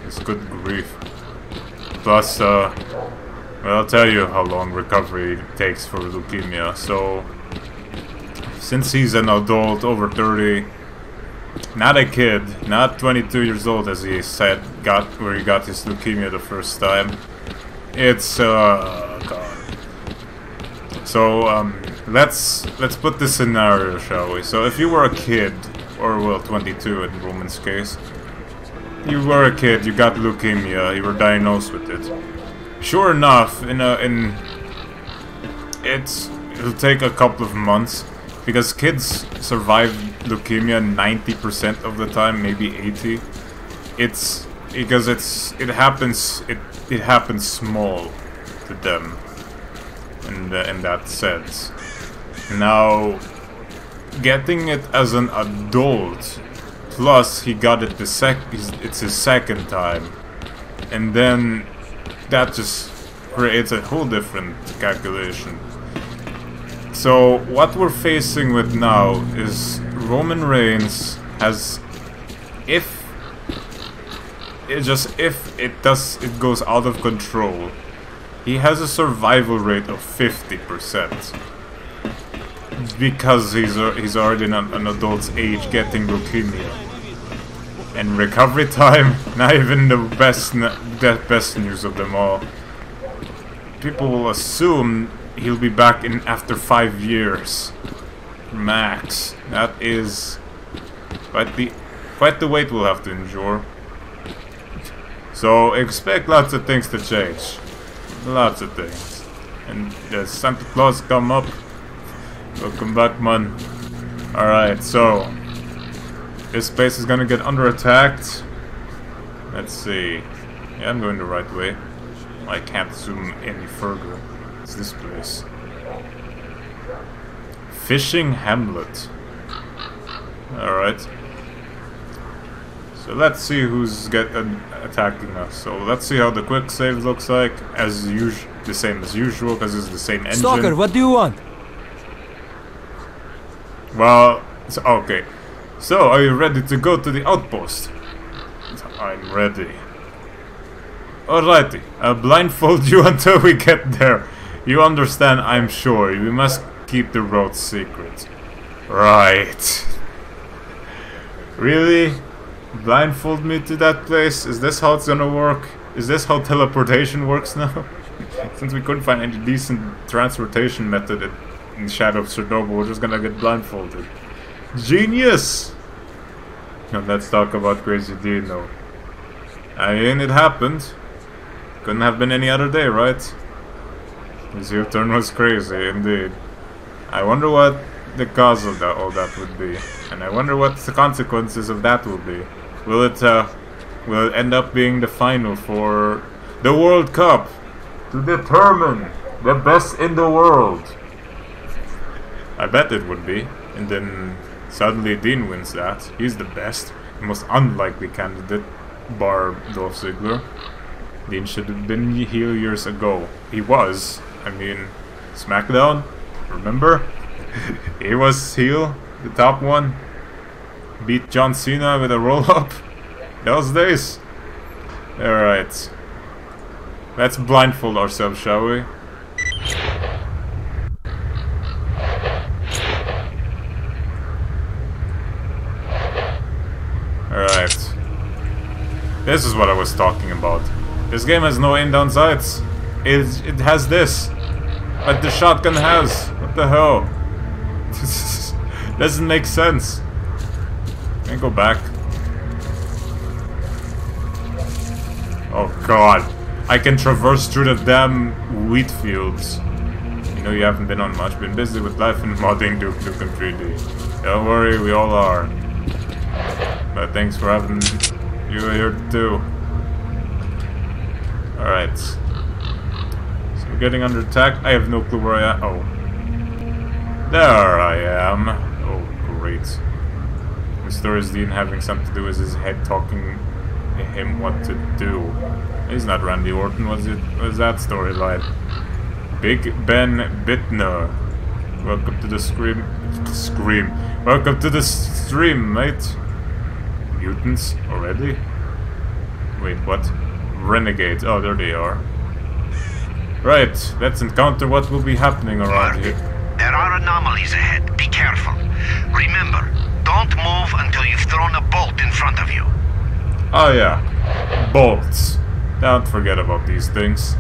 Speaker 1: It's good grief. Plus, well, I'll tell you how long recovery takes for leukemia. So, since he's an adult over 30, not a kid, not 22 years old as he said, where he got his leukemia the first time. It's God. So let's put this scenario, shall we? So if you were a kid, or well, 22 in Roman's case, you were a kid, you got leukemia, you were diagnosed with it. Sure enough, it'll take a couple of months. Because kids survive leukemia 90% of the time, maybe 80. It's because it happens small to them in that sense. Now, getting it as an adult, plus he got it it's his second time, and then that just creates a whole different calculation. So what we're facing with now is Roman Reigns has, if it goes out of control, he has a survival rate of 50%. Because he's already an adult's age getting leukemia. And recovery time, not even the best news of them all. People will assume he'll be back in after 5 years, max. That is quite the wait we'll have to endure. So expect lots of things to change, lots of things. And does Santa Claus come up? Welcome back, man. All right, so this place is gonna get under attack. Let's see. Yeah, I'm going the right way. I can't zoom any further. This place. Fishing Hamlet. Alright. So let's see who's attacking us. So let's see how the quick save looks like. As usual, the same as usual, because it's the same engine.
Speaker 7: Stalker, what do you want?
Speaker 1: Well, okay. So, are you ready to go to the outpost? I'm ready. Alrighty, I'll blindfold you until we get there. You understand, I'm sure. We must keep the road secret. Right. Really? Blindfold me to that place? Is this how it's gonna work? Is this how teleportation works now? Since we couldn't find any decent transportation method in Shadow of Chernobyl, we're just gonna get blindfolded. Genius! Now let's talk about Crazy Dino. I mean, it happened. Couldn't have been any other day, right? His U-turn was crazy, indeed. I wonder what the cause of that, all that would be. And I wonder what the consequences of that will be. Will it end up being the final for the World Cup? To determine the best in the world. I bet it would be. And then suddenly Dean wins that. He's the best. The most unlikely candidate, bar Dolph Ziggler. Dean should have been heel years ago. He was. I mean, SmackDown, remember? He was heel, the top one. Beat John Cena with a roll-up. Those days. Alright. Let's blindfold ourselves, shall we? Alright. This is what I was talking about. This game has no in-down sights. It has this. But the shotgun has. What the hell? This doesn't make sense. Can I go back? Oh god. I can traverse through the damn wheat fields. You know you haven't been on much. Been busy with life and modding Duke Nukem 3D. Don't worry, we all are. But thanks for having you here too. Alright. So we're getting under attack. I have no clue where I am. Oh. There I am. Oh, great. The story is Dean having something to do with his head talking to him what to do. He's not Randy Orton, was it? Was that storyline? Big Ben Bittner. Welcome to the Scream. Welcome to the stream, mate. Mutants already? Wait, what? Renegades. Oh, there they are. Right, let's encounter what will be happening around here.
Speaker 5: There are anomalies ahead. Be careful. Remember, don't move until you've thrown a bolt in front of you.
Speaker 1: Oh yeah, bolts. Don't forget about these things.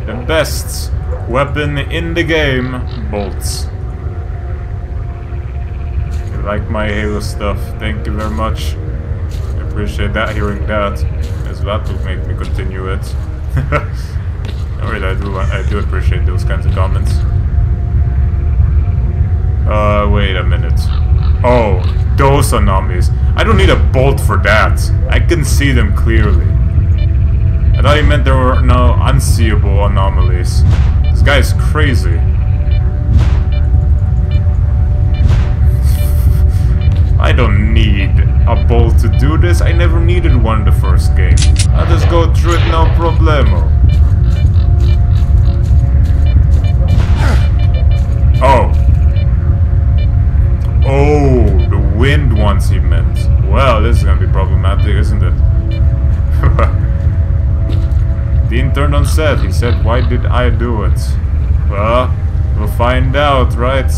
Speaker 1: The best weapon in the game, bolts. You like my Halo stuff, thank you very much. I appreciate that, hearing that. As that will make me continue it. Alright, I do appreciate those kinds of comments. Wait a minute. Oh, those anomalies. I don't need a bolt for that. I can see them clearly. I thought you meant there were no unseeable anomalies. This guy is crazy. I don't need a bolt to do this. I never needed one in the first game. I'll just go through it, no problemo. Oh. Oh, the wind ones he meant. Well, this is gonna be problematic, isn't it? Dean turned on set. He said, why did I do it? Well, we'll find out, right?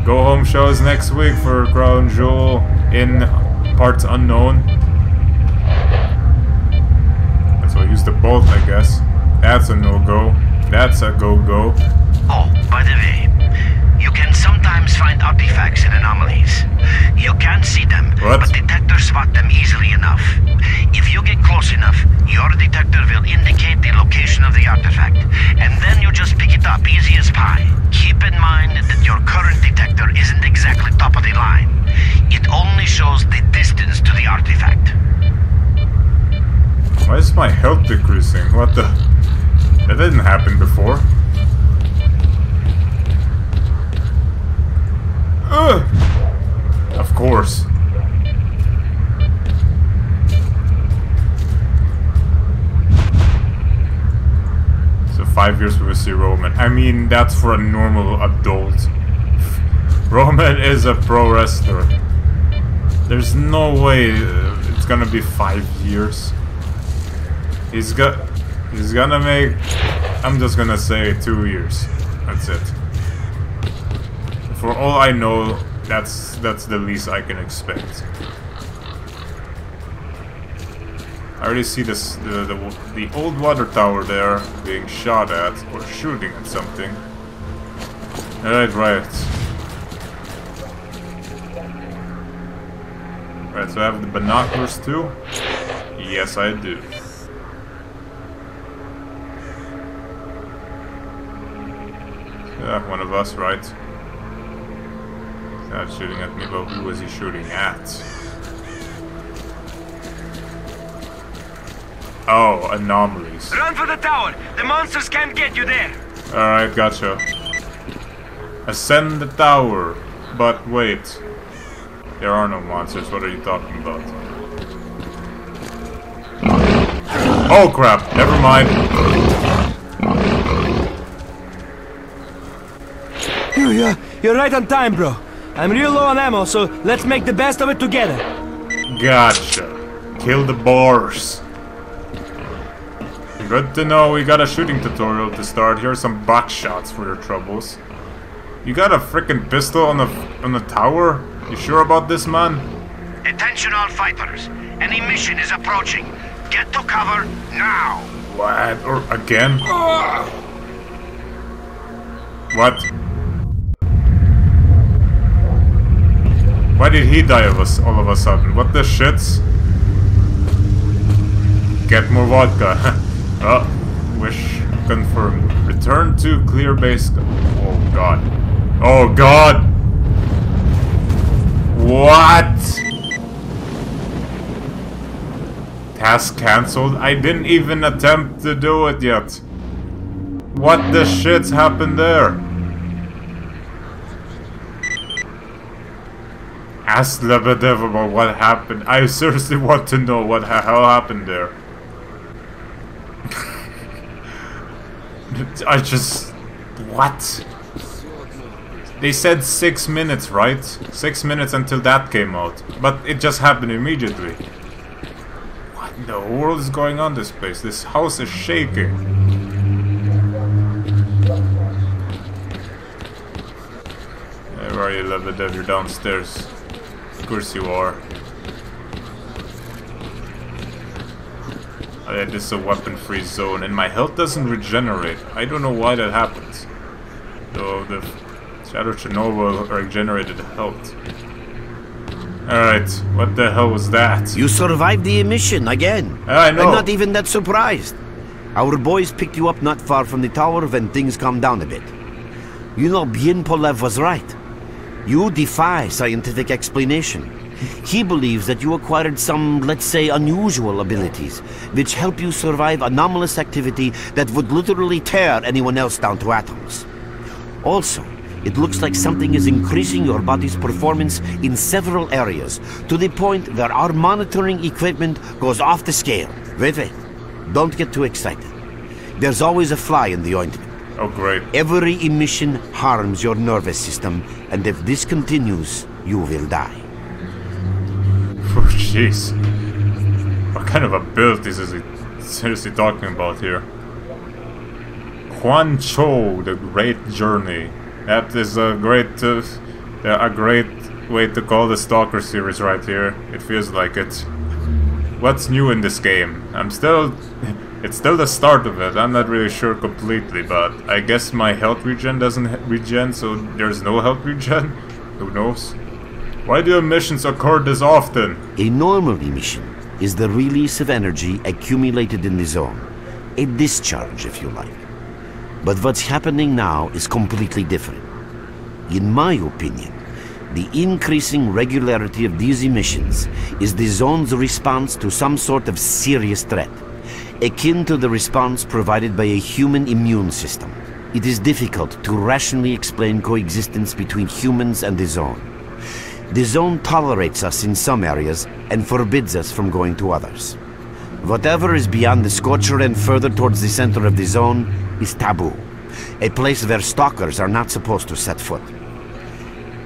Speaker 1: Go home shows next week for Crown Jewel in parts unknown. So I use the bolt, I guess. That's a no-go. That's a go-go.
Speaker 5: Oh, by the way, you can sometimes find artifacts in anomalies. You can't see them, but detectors spot them easily enough. If you get close enough, your detector will indicate the location of the artifact, and then you just pick it up easy as pie. Keep in mind that your current detector isn't exactly top of the line. It only shows the distance to the artifact.
Speaker 1: Why is my health decreasing? What the... That didn't happen before. Of course. So 5 years we will see Roman. I mean, that's for a normal adult. Roman is a pro wrestler. There's no way it's gonna be 5 years. He's gonna make... I'm just gonna say 2 years. That's it. For all I know, that's the least I can expect. I already see this the old water tower there being shot at or shooting at something. Right. Right, so I have the binoculars too? Yes, I do. Yeah, one of us, right? He's not shooting at me, but who is he shooting at? Oh, anomalies.
Speaker 5: Run for the tower! The monsters can't get you there!
Speaker 1: Alright, gotcha. Ascend the tower. But wait. There are no monsters, what are you talking about? Oh crap, never mind.
Speaker 7: You're right on time, bro. I'm real low on ammo, so let's make the best of it together.
Speaker 1: Gotcha. Kill the boars. Good to know we got a shooting tutorial to start. Here's some buck shots for your troubles. You got a freaking pistol on the tower? You sure about this, man?
Speaker 5: Attention all fighters. An emission is approaching. Get to cover now.
Speaker 1: What? Or again? What? Why did he die all of a sudden? What the shits? Get more vodka. Oh, wish confirmed. Return to clear base. Oh god. Oh god! What? Task cancelled? I didn't even attempt to do it yet. What the shit's happened there? Ask Lebedev about what happened. I seriously want to know what the hell happened there. I just... What? They said 6 minutes, right? 6 minutes until that came out. But it just happened immediately. What in the world is going on in this place? This house is shaking. Hey, where are you, Lebedev? You're downstairs. Of course you are. Oh, yeah, this is a weapon-free zone, and my health doesn't regenerate. I don't know why that happens. So the Shadow Chernobyl regenerated health. Alright, what the hell was that?
Speaker 2: You survived the emission again.
Speaker 1: I know.
Speaker 2: I'm not even that surprised. Our boys picked you up not far from the tower when things calmed down a bit. You know, Bien Polev was right. You defy scientific explanation. He believes that you acquired some, let's say, unusual abilities, which help you survive anomalous activity that would literally tear anyone else down to atoms. Also, it looks like something is increasing your body's performance in several areas, to the point where our monitoring equipment goes off the scale. Wait. Don't get too excited. There's always a fly in the ointment.
Speaker 1: Oh, great.
Speaker 2: Every emission harms your nervous system, and if this continues, you will die.
Speaker 1: Oh, jeez. What kind of abilities is he seriously talking about here? Quan Cho, the Great Journey. That is a great way to call the S.T.A.L.K.E.R series right here. It feels like it. What's new in this game? It's still the start of it. I'm not really sure completely, but I guess my health regen doesn't regen, so there's no health regen? Who knows? Why do emissions occur this often?
Speaker 2: A normal emission is the release of energy accumulated in the zone. A discharge, if you like. But what's happening now is completely different. In my opinion, the increasing regularity of these emissions is the zone's response to some sort of serious threat, akin to the response provided by a human immune system. It is difficult to rationally explain coexistence between humans and the zone. The zone tolerates us in some areas and forbids us from going to others. Whatever is beyond the Scorcher and further towards the center of the zone is taboo, a place where stalkers are not supposed to set foot.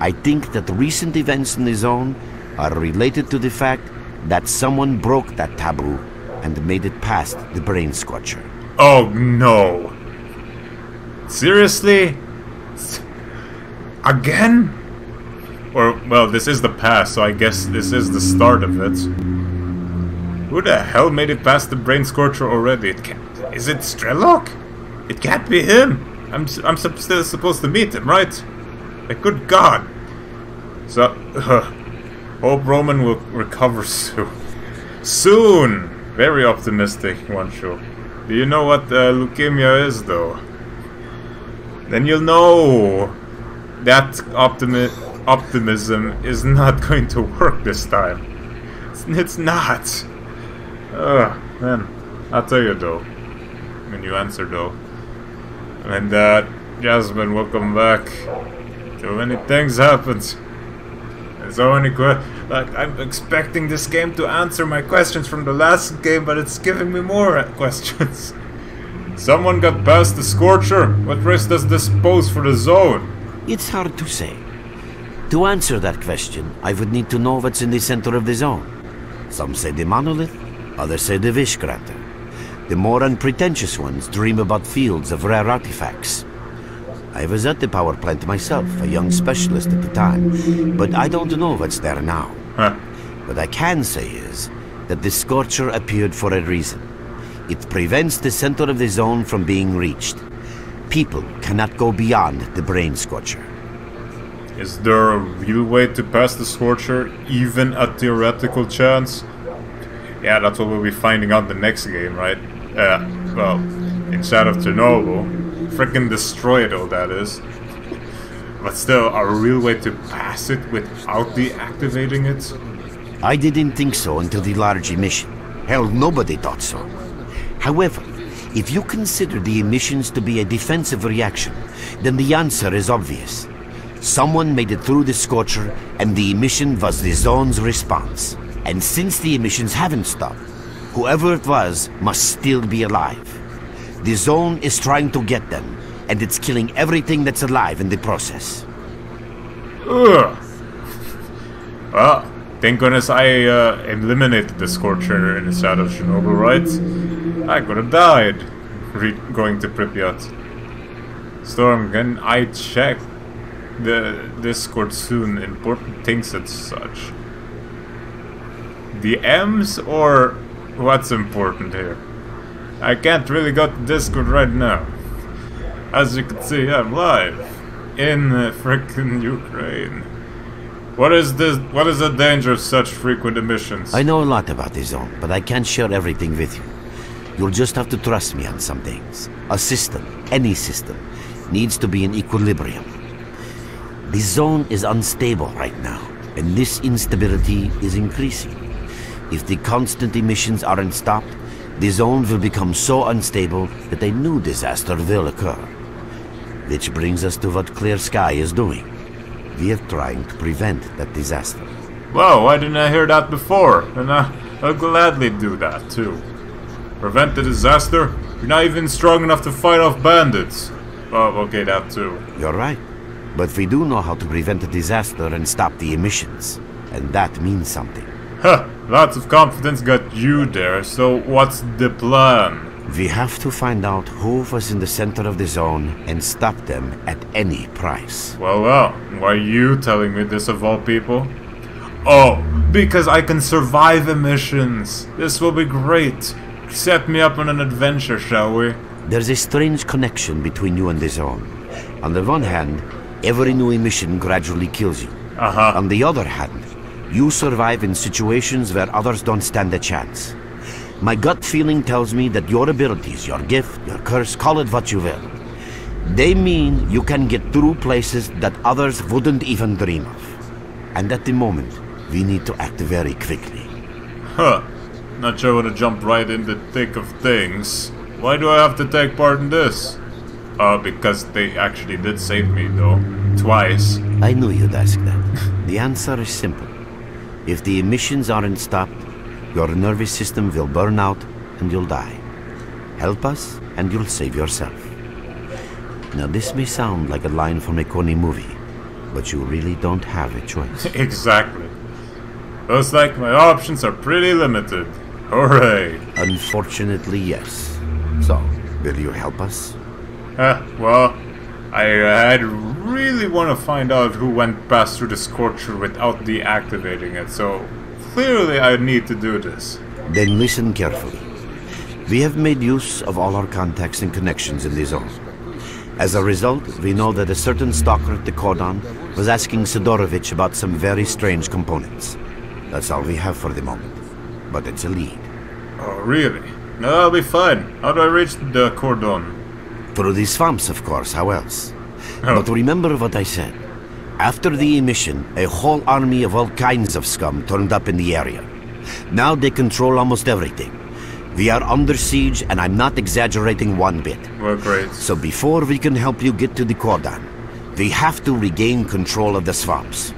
Speaker 2: I think that recent events in the zone are related to the fact that someone broke that taboo and made it past the Brain Scorcher.
Speaker 1: Oh no! Seriously? Again? Or, well, this is the past, so I guess this is the start of it. Who the hell made it past the Brain Scorcher already? Is it S.T.A.L.K.E.R? It can't be him! I'm still supposed to meet him, right? Like, good God! So, hope Roman will recover soon. Soon! Very optimistic, one show. Do you know what leukemia is, though? Then you'll know that optimism is not going to work this time. It's not. Man, I'll tell you though. When you answer though. And Jasmine, welcome back. So many things happened. There's so many like, I'm expecting this game to answer my questions from the last game, but it's giving me more questions. Someone got past the Scorcher. What risk does this pose for the zone?
Speaker 2: It's hard to say. To answer that question, I would need to know what's in the center of the zone. Some say the monolith, others say the wish granter. The more unpretentious ones dream about fields of rare artifacts. I was at the power plant myself, a young specialist at the time, but I don't know what's there now.
Speaker 1: Huh.
Speaker 2: What I can say is that the Scorcher appeared for a reason. It prevents the center of the zone from being reached. People cannot go beyond the Brain Scorcher.
Speaker 1: Is there a real way to pass the Scorcher, even a theoretical chance? Yeah, that's what we'll be finding out the next game, right? Well, in Shadow of Chernobyl. Frickin' destroy it, all that is. But still, a real way to pass it without deactivating it?
Speaker 2: I didn't think so until the large emission. Hell, nobody thought so. However, if you consider the emissions to be a defensive reaction, then the answer is obvious. Someone made it through the Scorcher, and the emission was the zone's response. And since the emissions haven't stopped, whoever it was must still be alive. The zone is trying to get them, and it's killing everything that's alive in the process.
Speaker 1: Ugh. Well, thank goodness I eliminated the Scorcher in the Shadow of Chernobyl, right? I could have died going to Pripyat. Storm, can I check the Discord soon? Important things and such. The M's or what's important here? I can't really go to Discord right now. As you can see, I'm live in frickin' Ukraine. What is this? What is the danger of such frequent emissions?
Speaker 2: I know a lot about the zone, but I can't share everything with you. You'll just have to trust me on some things. A system, any system, needs to be in equilibrium. The zone is unstable right now, and this instability is increasing. If the constant emissions aren't stopped, the zone will become so unstable that a new disaster will occur. Which brings us to what Clear Sky is doing. We are trying to prevent that disaster.
Speaker 1: Whoa, why didn't I hear that before? And I'll gladly do that too. Prevent the disaster? You're not even strong enough to fight off bandits. Oh, okay, that too.
Speaker 2: You're right. But we do know how to prevent a disaster and stop the emissions. And that means something.
Speaker 1: Huh, lots of confidence got you there, so what's the plan?
Speaker 2: We have to find out who was in the center of the zone and stop them at any price.
Speaker 1: Well, why are you telling me this of all people? Oh, because I can survive emissions. This will be great. Set me up on an adventure, shall we?
Speaker 2: There's a strange connection between you and the zone. On the one hand, every new emission gradually kills you. On the other hand, you survive in situations where others don't stand a chance. My gut feeling tells me that your abilities, your gift, your curse, call it what you will, they mean you can get through places that others wouldn't even dream of. And at the moment, we need to act very quickly.
Speaker 1: Huh. Not sure I want to jump right in the thick of things. Why do I have to take part in this? Because they actually did save me, though. twice.
Speaker 2: I knew you'd ask that. The answer is simple. If the emissions aren't stopped, your nervous system will burn out and you'll die. Help us and you'll save yourself. Now this may sound like a line from a corny movie, but you really don't have a choice.
Speaker 1: Exactly. Looks like my options are pretty limited. Hooray!
Speaker 2: Unfortunately, yes. So, will you help us?
Speaker 1: Well, I'd really want to find out who went past through the Scorcher without deactivating it, so clearly I need to do this.
Speaker 2: Then listen carefully. We have made use of all our contacts and connections in the zone. As a result, we know that a certain stalker at the cordon was asking Sidorovich about some very strange components. That's all we have for the moment. But it's a lead.
Speaker 1: Oh, really? No, I'll be fine. How do I reach the cordon?
Speaker 2: Through the swamps, of course. How else?
Speaker 1: Oh.
Speaker 2: But remember what I said. After the emission, a whole army of all kinds of scum turned up in the area. Now they control almost everything. We are under siege, and I'm not exaggerating one bit.
Speaker 1: Well, great.
Speaker 2: So before we can help you get to the cordon, we have to regain control of the swamps.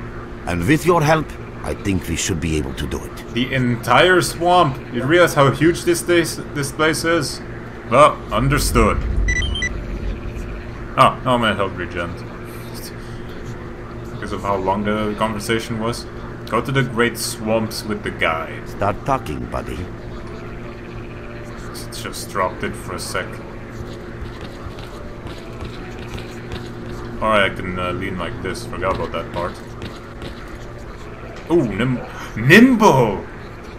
Speaker 2: And with your help, I think we should be able to do it.
Speaker 1: The entire swamp? You realize how huge this place is? Well, understood. Oh, now my health regen. Because of how long the conversation was. Go to the great swamps with the guide.
Speaker 2: Start talking, buddy.
Speaker 1: Just dropped it for a sec. Alright, I can lean like this. Forgot about that part. Ooh, Nimbo!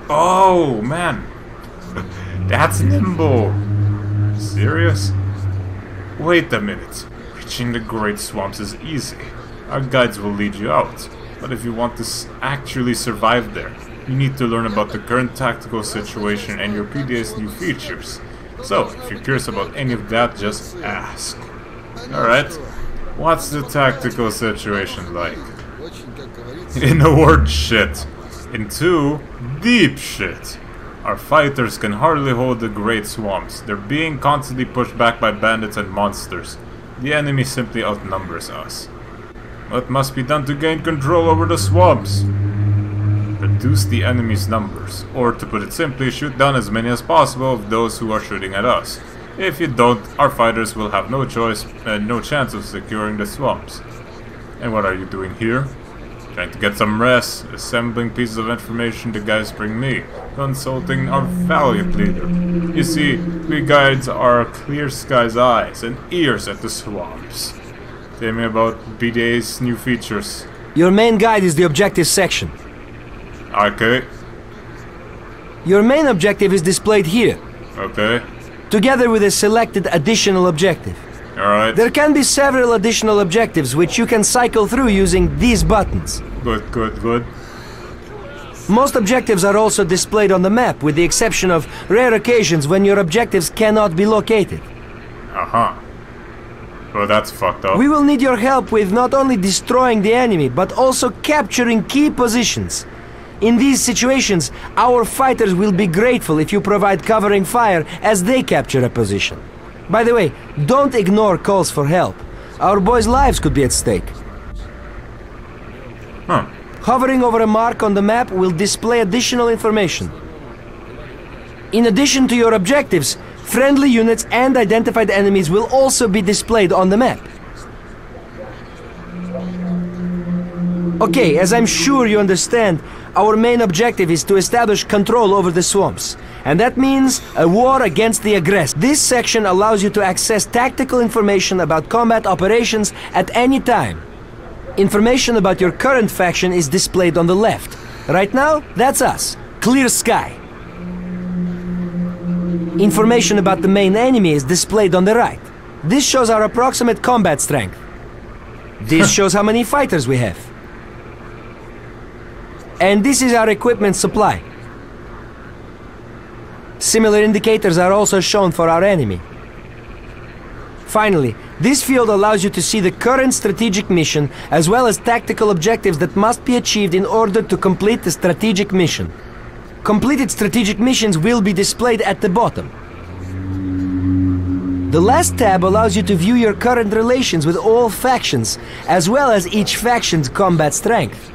Speaker 1: Oh, man. That's Nimbo. Serious? Wait a minute. Reaching the Great Swamps is easy. Our guides will lead you out. But if you want to actually survive there, you need to learn about the current tactical situation and your PDA's new features. So, if you're curious about any of that, just ask. Alright. What's the tactical situation like? In a word, shit. In two, deep shit. Our fighters can hardly hold the Great Swamps. They're being constantly pushed back by bandits and monsters. The enemy simply outnumbers us. What must be done to gain control over the swamps? Reduce the enemy's numbers, or to put it simply, shoot down as many as possible of those who are shooting at us. If you don't, our fighters will have no choice and no chance of securing the swamps. And what are you doing here? Trying to get some rest, assembling pieces of information the guys bring me, consulting our valiant leader. You see, we guides are clear skies eyes and ears at the swamps. Tell me about BDA's new features.
Speaker 7: Your main guide is the objective section.
Speaker 1: Okay.
Speaker 7: Your main objective is displayed here.
Speaker 1: Okay.
Speaker 7: Together with a selected additional objective.
Speaker 1: Alright.
Speaker 7: There can be several additional objectives which you can cycle through using these buttons.
Speaker 1: Good, good, good.
Speaker 7: Most objectives are also displayed on the map, with the exception of rare occasions when your objectives cannot be located.
Speaker 1: Uh-huh. Well, that's fucked up.
Speaker 7: We will need your help with not only destroying the enemy, but also capturing key positions. In these situations, our fighters will be grateful if you provide covering fire as they capture a position. By the way, don't ignore calls for help. Our boys' lives could be at stake.
Speaker 1: Huh.
Speaker 7: Hovering over a mark on the map will display additional information. In addition to your objectives, friendly units and identified enemies will also be displayed on the map. Okay, as I'm sure you understand, our main objective is to establish control over the swamps. And that means a war against the aggressor. This section allows you to access tactical information about combat operations at any time. Information about your current faction is displayed on the left. Right now, that's us. Clear sky. Information about the main enemy is displayed on the right. This shows our approximate combat strength. This shows how many fighters we have. And this is our equipment supply. Similar indicators are also shown for our enemy. Finally, this field allows you to see the current strategic mission as well as tactical objectives that must be achieved in order to complete the strategic mission. Completed strategic missions will be displayed at the bottom. The last tab allows you to view your current relations with all factions, as well as each faction's combat strength.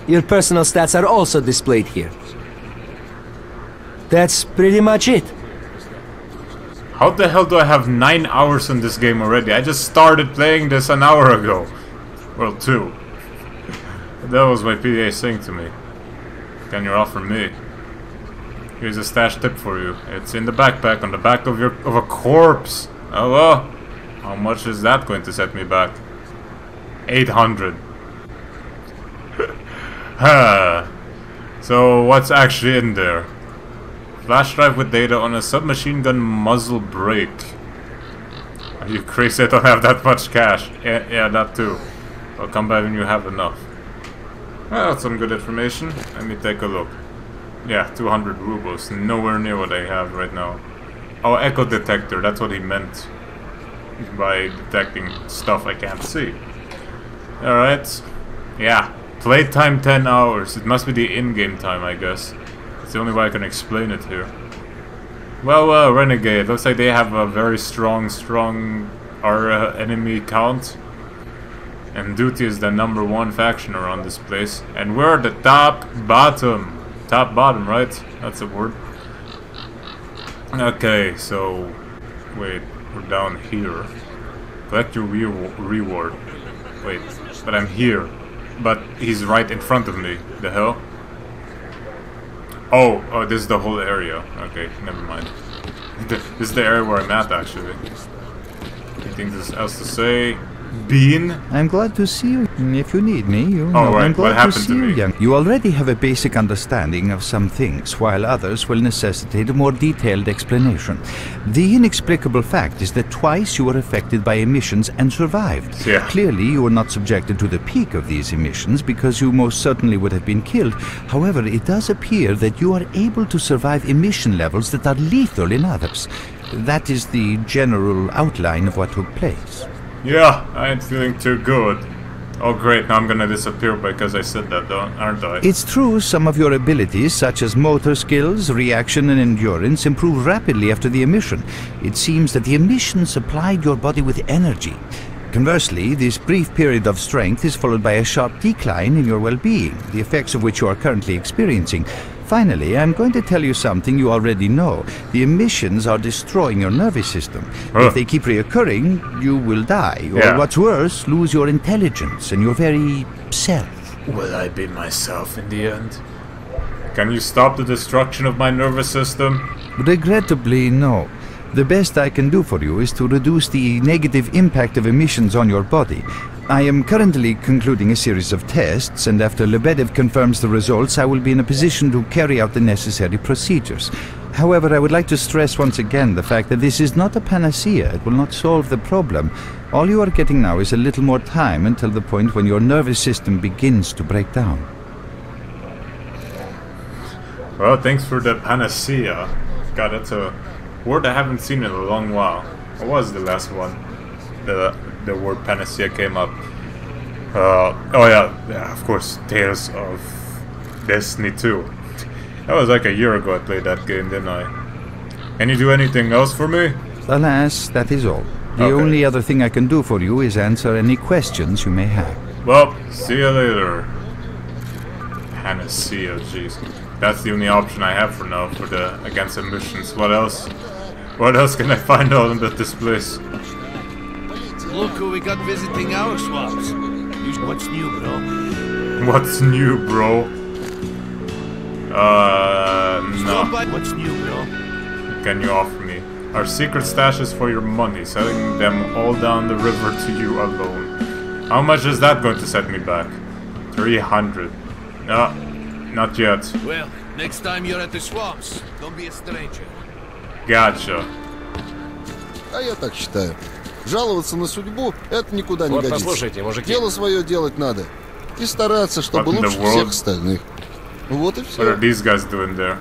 Speaker 7: Your personal stats are also displayed here. That's pretty much it.
Speaker 1: How the hell do I have 9 hours in this game already? I just started playing this an hour ago. Well, 2. That was my PA saying to me. Can you offer me? Here's a stash tip for you. It's in the backpack on the back of a corpse. Oh well. How much is that going to set me back? 800. So what's actually in there? Flash drive with data on a submachine gun muzzle brake. Are you crazy? I don't have that much cash. Yeah, that too. I'll come back when you have enough. Well, that's some good information. Let me take a look. Yeah, 200 rubles. Nowhere near what I have right now. Oh, echo detector. That's what he meant by detecting stuff I can't see. Alright. Yeah. Playtime 10 hours. It must be the in-game time, I guess. It's the only way I can explain it here. Well, Renegade. Looks like they have a very strong enemy count. And Duty is the #1 faction around this place. And we're the top bottom, right? That's a word. Okay, so... Wait, we're down here. Collect your reward. Wait, but I'm here. But he's right in front of me. The hell? Oh, this is the whole area. Okay, never mind. This is the area where I'm at, actually. Anything else to say? Bean?
Speaker 3: I'm glad to see you. If you need me, you know,
Speaker 1: right.
Speaker 3: I'm glad
Speaker 1: What happened
Speaker 3: to see you, young. You already have a basic understanding of some things, while others will necessitate a more detailed explanation. The inexplicable fact is that twice you were affected by emissions and survived.
Speaker 1: Yeah.
Speaker 3: Clearly, you were not subjected to the peak of these emissions because you most certainly would have been killed. However, it does appear that you are able to survive emission levels that are lethal in others. That is the general outline of what took place.
Speaker 1: Yeah, I ain't feeling too good. Oh great, now I'm gonna disappear because I said that, aren't I?
Speaker 3: It's true some of your abilities, such as motor skills, reaction and endurance, improve rapidly after the emission. It seems that the emission supplied your body with energy. Conversely, this brief period of strength is followed by a sharp decline in your well-being, the effects of which you are currently experiencing. Finally, I'm going to tell you something you already know. The emissions are destroying your nervous system. If they keep reoccurring, you will die. Or what's worse, lose your intelligence and your very self.
Speaker 1: Will I be myself in the end? Can you stop the destruction of my nervous system?
Speaker 3: Regrettably, no. The best I can do for you is to reduce the negative impact of emissions on your body. I am currently concluding a series of tests, and after Lebedev confirms the results, I will be in a position to carry out the necessary procedures. However, I would like to stress once again the fact that this is not a panacea. It will not solve the problem. All you are getting now is a little more time until the point when your nervous system begins to break down.
Speaker 1: Well, thanks for the panacea. God, that's a word I haven't seen in a long while. What was the last one? The word panacea came up. Oh yeah, of course, Tales of Destiny 2. That was like a year ago I played that game, didn't I? Can you do anything else for me?
Speaker 3: Alas, that is all. The only other thing I can do for you is answer any questions you may have.
Speaker 1: Well, see you later. Panacea, jeez. That's the only option I have for now for the against emissions. What else? What else can I find out about this place?
Speaker 4: Look who we got visiting our swamps. What's new, bro?
Speaker 1: What's new, bro? No.
Speaker 4: What's new, bro?
Speaker 1: Can you offer me? Our secret stashes for your money, selling them all down the river to you alone. How much is that going to set me back? 300. No, not yet.
Speaker 4: Well, next time you're at the swamps, don't be a stranger.
Speaker 1: Gotcha.
Speaker 9: А я так считаю. Жаловаться на судьбу — это никуда не годится.
Speaker 6: Послушайте, мужики.
Speaker 9: Дело свое делать надо. И стараться, чтобы лучше всех остальных. Вот и все.
Speaker 1: What are these guys doing there?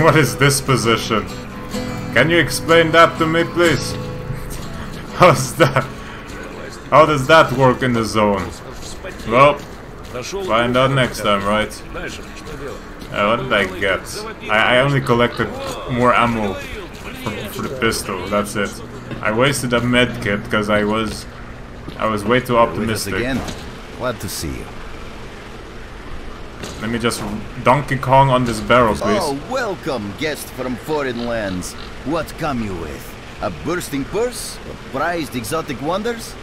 Speaker 1: What is this position? Can you explain that to me, please? How's that? How does that work in the zone? Well, find out next time, right? What did I get? I only collected more ammo for the pistol, that's it. I wasted a med kit because I was way too optimistic.
Speaker 8: With us again? Glad to see you.
Speaker 1: Let me just Donkey Kong on this barrel, please.
Speaker 8: Oh, welcome, guest from foreign lands. What come you with? A bursting purse? Or prized exotic wonders?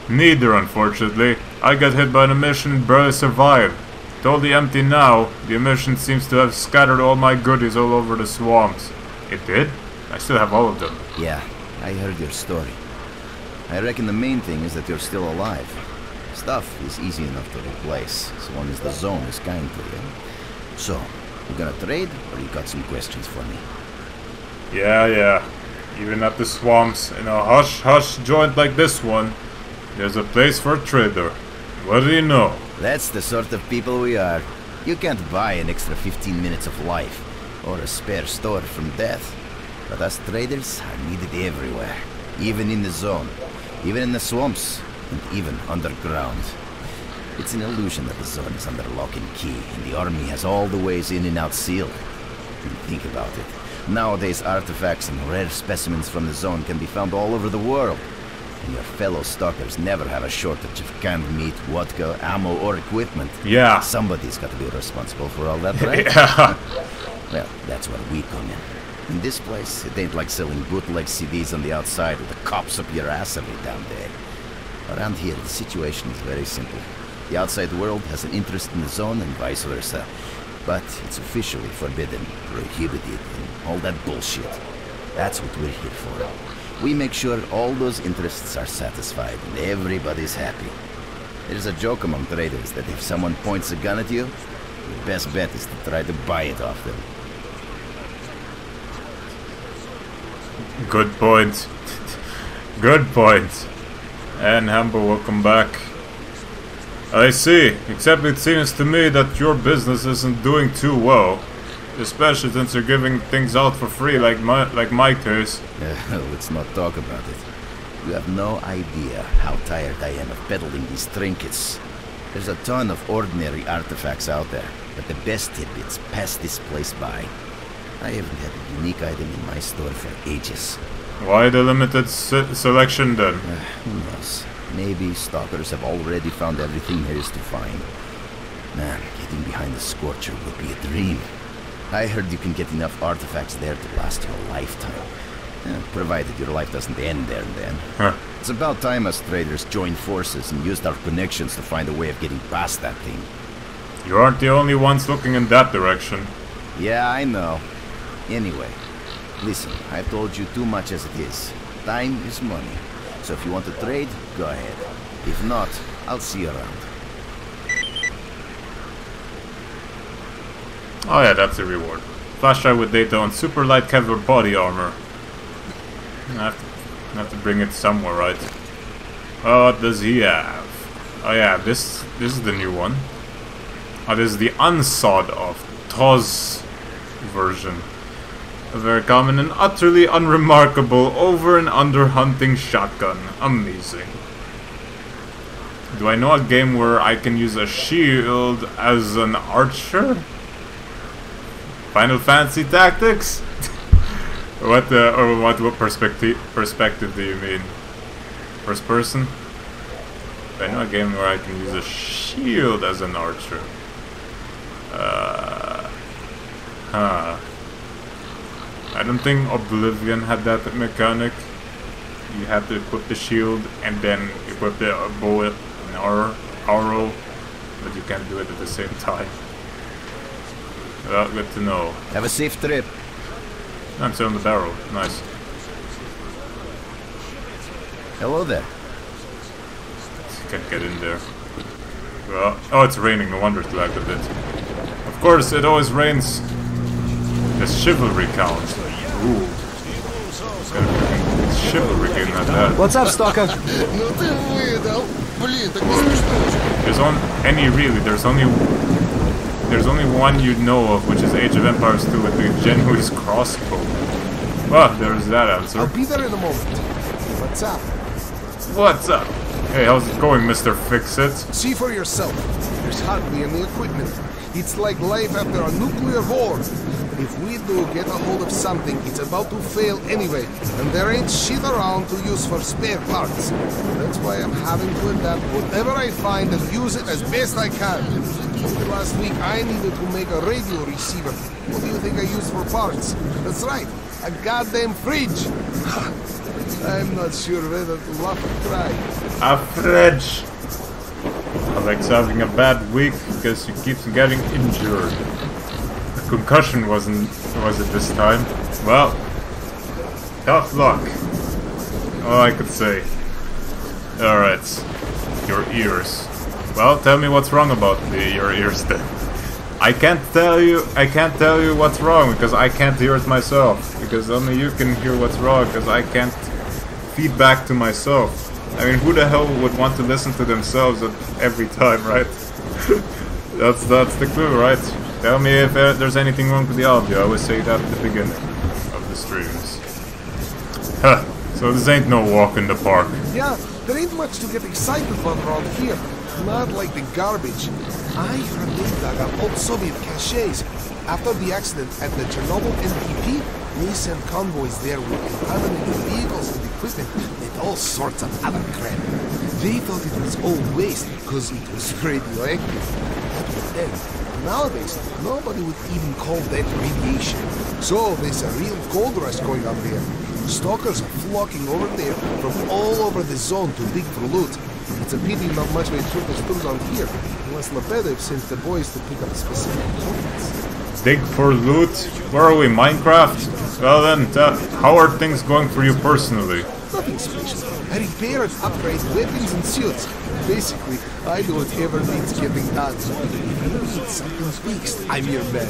Speaker 1: Neither, unfortunately. I got hit by an emission and barely survived. Totally empty now. The emission seems to have scattered all my goodies all over the swamps. It did? I still have all of them.
Speaker 8: Yeah, I heard your story. I reckon the main thing is that you're still alive. Stuff is easy enough to replace, as long as the zone is kind to you. So, you gonna trade, or you got some questions for me?
Speaker 1: Yeah. Even at the swamps, in a hush-hush joint like this one, there's a place for a trader. What do you know?
Speaker 8: That's the sort of people we are. You can't buy an extra 15 minutes of life, or a spare store from death. But us traders are needed everywhere. Even in the zone, even in the swamps, and even underground. It's an illusion that the zone is under lock and key, and the army has all the ways in and out sealed. And think about it. Nowadays, artifacts and rare specimens from the zone can be found all over the world. And your fellow stalkers never have a shortage of canned meat, vodka, ammo, or equipment.
Speaker 1: Yeah.
Speaker 8: Somebody's got to be responsible for all that, right?
Speaker 1: Yeah.
Speaker 8: Well, that's where we come in. In this place, it ain't like selling bootleg CDs on the outside with the cops up your ass every damn day. Around here, the situation is very simple. The outside world has an interest in the zone and vice versa. But it's officially forbidden, prohibited, and all that bullshit. That's what we're here for. We make sure all those interests are satisfied and everybody's happy. There's a joke among traders that if someone points a gun at you, your best bet is to try to buy it off them.
Speaker 1: Good point. Good point. And Hambo, welcome back. I see, except it seems to me that your business isn't doing too well. Especially since you're giving things out for free like my case.
Speaker 8: Let's not talk about it. You have no idea how tired I am of peddling these trinkets. There's a ton of ordinary artifacts out there, but the best tidbits pass this place by. I haven't had a unique item in my store for ages.
Speaker 1: Why the limited selection then?
Speaker 8: Who knows? Maybe stalkers have already found everything there is to find. Man, getting behind the Scorcher would be a dream. I heard you can get enough artifacts there to last you a lifetime. Provided your life doesn't end there and then.
Speaker 1: Huh.
Speaker 8: It's about time us traders joined forces and used our connections to find a way of getting past that thing.
Speaker 1: You aren't the only ones looking in that direction.
Speaker 8: Yeah, I know. Anyway, listen, I've told you too much as it is. Time is money. So if you want to trade, go ahead. If not, I'll see you around.
Speaker 1: Oh yeah, that's the reward. Flash drive with data on super light Kevlar body armor. I have to bring it somewhere, right? What does he have? Oh yeah, this is the new one. Oh, this is the unsawed off TOS version. A very common and utterly unremarkable over and under hunting shotgun. Amazing. Do I know a game where I can use a shield as an archer? Final Fantasy Tactics? What perspective do you mean? First person? Do I know a game where I can use a shield as an archer? I don't think Oblivion had that mechanic. You have to equip the shield and then equip the bow and arrow, but you can't do it at the same time. Well, good to know.
Speaker 8: Have a safe trip.
Speaker 1: I'm still on the barrel. Nice.
Speaker 8: Hello there.
Speaker 1: Can't get in there. Well, oh, it's raining. No wonder it lagged a bit. Of course, it always rains. The chivalry count. Ooh. Chivalry game at that.
Speaker 7: What's up, Stalker?
Speaker 1: There's only one you know of, which is Age of Empires 2 with the Genoese crossbow. Well, there's that answer.
Speaker 10: I'll be there in a moment. What's up?
Speaker 1: What's up? Hey, how's it going, Mr. Fix-It?
Speaker 10: See for yourself. There's hardly any equipment. It's like life after a nuclear war. If we do get a hold of something, it's about to fail anyway, and there ain't shit around to use for spare parts. That's why I'm having to adapt whatever I find and use it as best I can. Last week I needed to make a radio receiver. What do you think I used for parts? That's right, a goddamn fridge. I'm not sure whether to laugh or cry.
Speaker 1: A fridge! Alex having a bad week because he keeps getting injured. Concussion was it this time? Well, tough luck. All I could say. Alright, your ears. Well, tell me what's wrong about your ears then. I can't tell you what's wrong because I can't hear it myself. Because only you can hear what's wrong because I can't feed back to myself. I mean, who the hell would want to listen to themselves every time, right? That's the clue, right? Tell me if there's anything wrong with the audio. I always say that at the beginning of the streams. Huh. So this ain't no walk in the park.
Speaker 10: Yeah, there ain't much to get excited about around here. Not like the garbage. I heard they dug up old Soviet caches. After the accident at the Chernobyl NPP, they sent convoys there with contaminated vehicles and equipment and all sorts of other crap. They thought it was all waste because it was radioactive. That was then. Nowadays, nobody would even call that radiation. So there's a real gold rush going on there. Stalkers are flocking over there from all over the zone to dig for loot. It's a pity not much of a troopers comes on here, unless Lebedev sends the boys to pick up specific points.
Speaker 1: Dig for loot? Where are we, Minecraft? Well then, how are things going for you personally?
Speaker 10: Nothing special. I repair and upgrade weapons and suits. Basically, I do whatever needs getting done. If you need something fixed, I'm your man.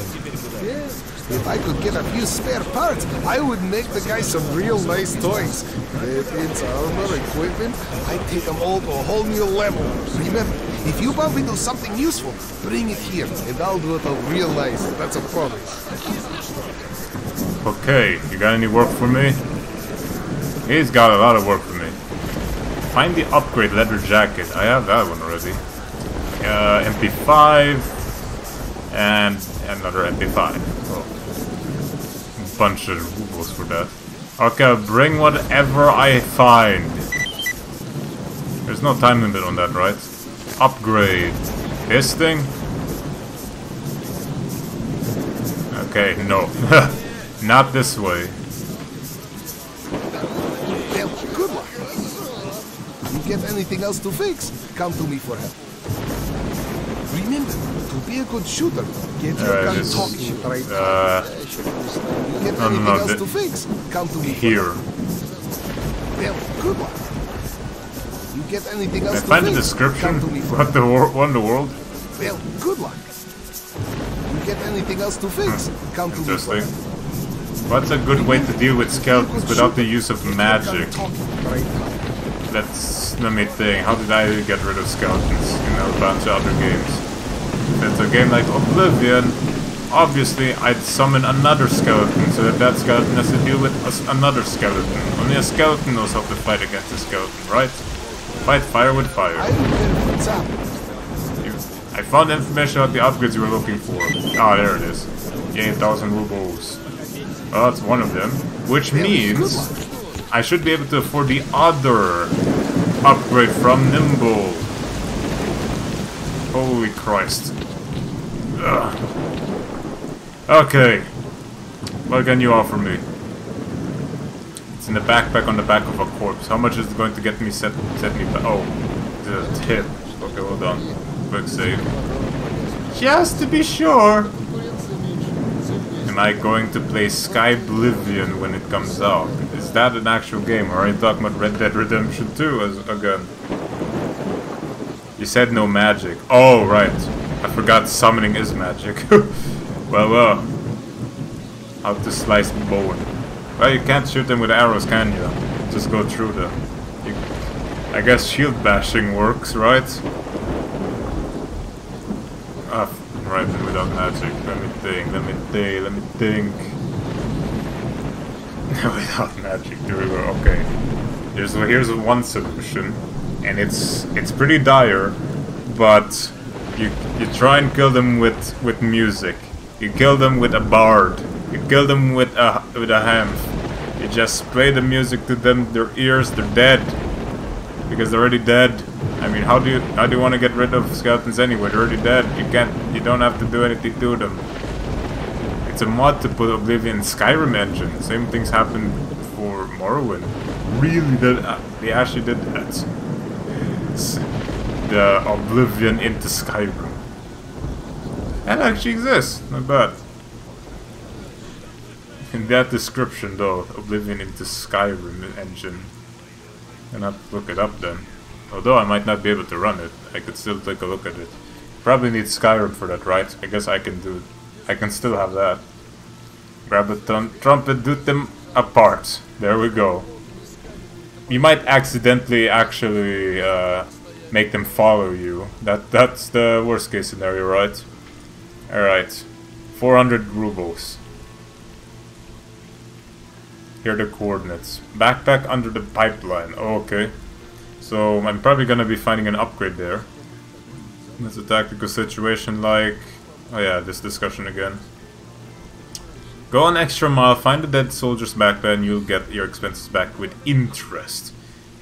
Speaker 10: Yeah. If I could get a few spare parts, I would make the guy some real nice toys. Weapons, armor, equipment, I take them all to a whole new level. Remember, if you bump into something useful, bring it here, and I'll do it all real nice. That's a promise.
Speaker 1: Okay, you got any work for me? He's got a lot of work for me. Find the upgrade leather jacket. I have that one already. MP5 and another MP5. Oh. Bunch of rubles for that. Okay, bring whatever I find. There's no time limit on that, right? Upgrade. This thing? Okay, no. Not this way.
Speaker 10: Well, good luck. You get anything else to fix, come to me for help. Remember, to be a good shooter, get your gun talking right now. You get anything else to fix, come to me
Speaker 1: here.
Speaker 10: Well, good luck. You get anything else to fix,
Speaker 1: find the description? What in the world?
Speaker 10: Well, good luck. You get anything else to fix, come to me for help.
Speaker 1: What's a good way to deal with skeletons without the use of magic? Let me think. How did I get rid of skeletons in a bunch of other games? If it's a game like Oblivion, obviously I'd summon another skeleton so that skeleton has to deal with another skeleton. Only a skeleton knows how to fight against a skeleton, right? Fight fire with fire. I found information about the upgrades you were looking for. Ah, there it is. 8,000 rubles. Well, that's one of them. Which means I should be able to afford the other upgrade from Nimble. Holy Christ. Ugh. Okay. What can you offer me? It's in the backpack on the back of a corpse. How much is it going to get me set me back? Oh, the tip. Okay, well done. Quick save. Just to be sure. Am I going to play Skyblivion when it comes out? Is that an actual game, or are you talking about Red Dead Redemption 2 again? You said no magic. Oh, right. I forgot summoning is magic. well. How to slice bone. Well, you can't shoot them with arrows, can you? Just go through them. I guess shield bashing works, right? Right, without magic. Let me think. Without magic, there we go. Okay. Here's one solution, and it's pretty dire, but You try and kill them with music. You kill them with a bard. You kill them with a ham. You just play the music to them, their ears, they're dead. Because they're already dead. I mean, how do you want to get rid of skeletons anyway? They're already dead. You don't have to do anything to them. It's a mod to put Oblivion Skyrim engine. Same things happened for Morrowind. Really, they actually did that. The Oblivion into Skyrim. That actually exists. Not bad. In that description, though, Oblivion into Skyrim engine. And I have to look it up then. Although I might not be able to run it, I could still take a look at it. Probably need Skyrim for that, right? I guess I can do it. I can still have that. Grab a trumpet, do them apart. There we go. You might accidentally actually make them follow you. That's the worst case scenario, right? Alright. 400 rubles. Here are the coordinates. Backpack under the pipeline. Oh, okay. So I'm probably gonna be finding an upgrade there. That's a tactical situation like... Oh yeah, this discussion again. Go an extra mile, find the dead soldier's backpack and you'll get your expenses back with interest.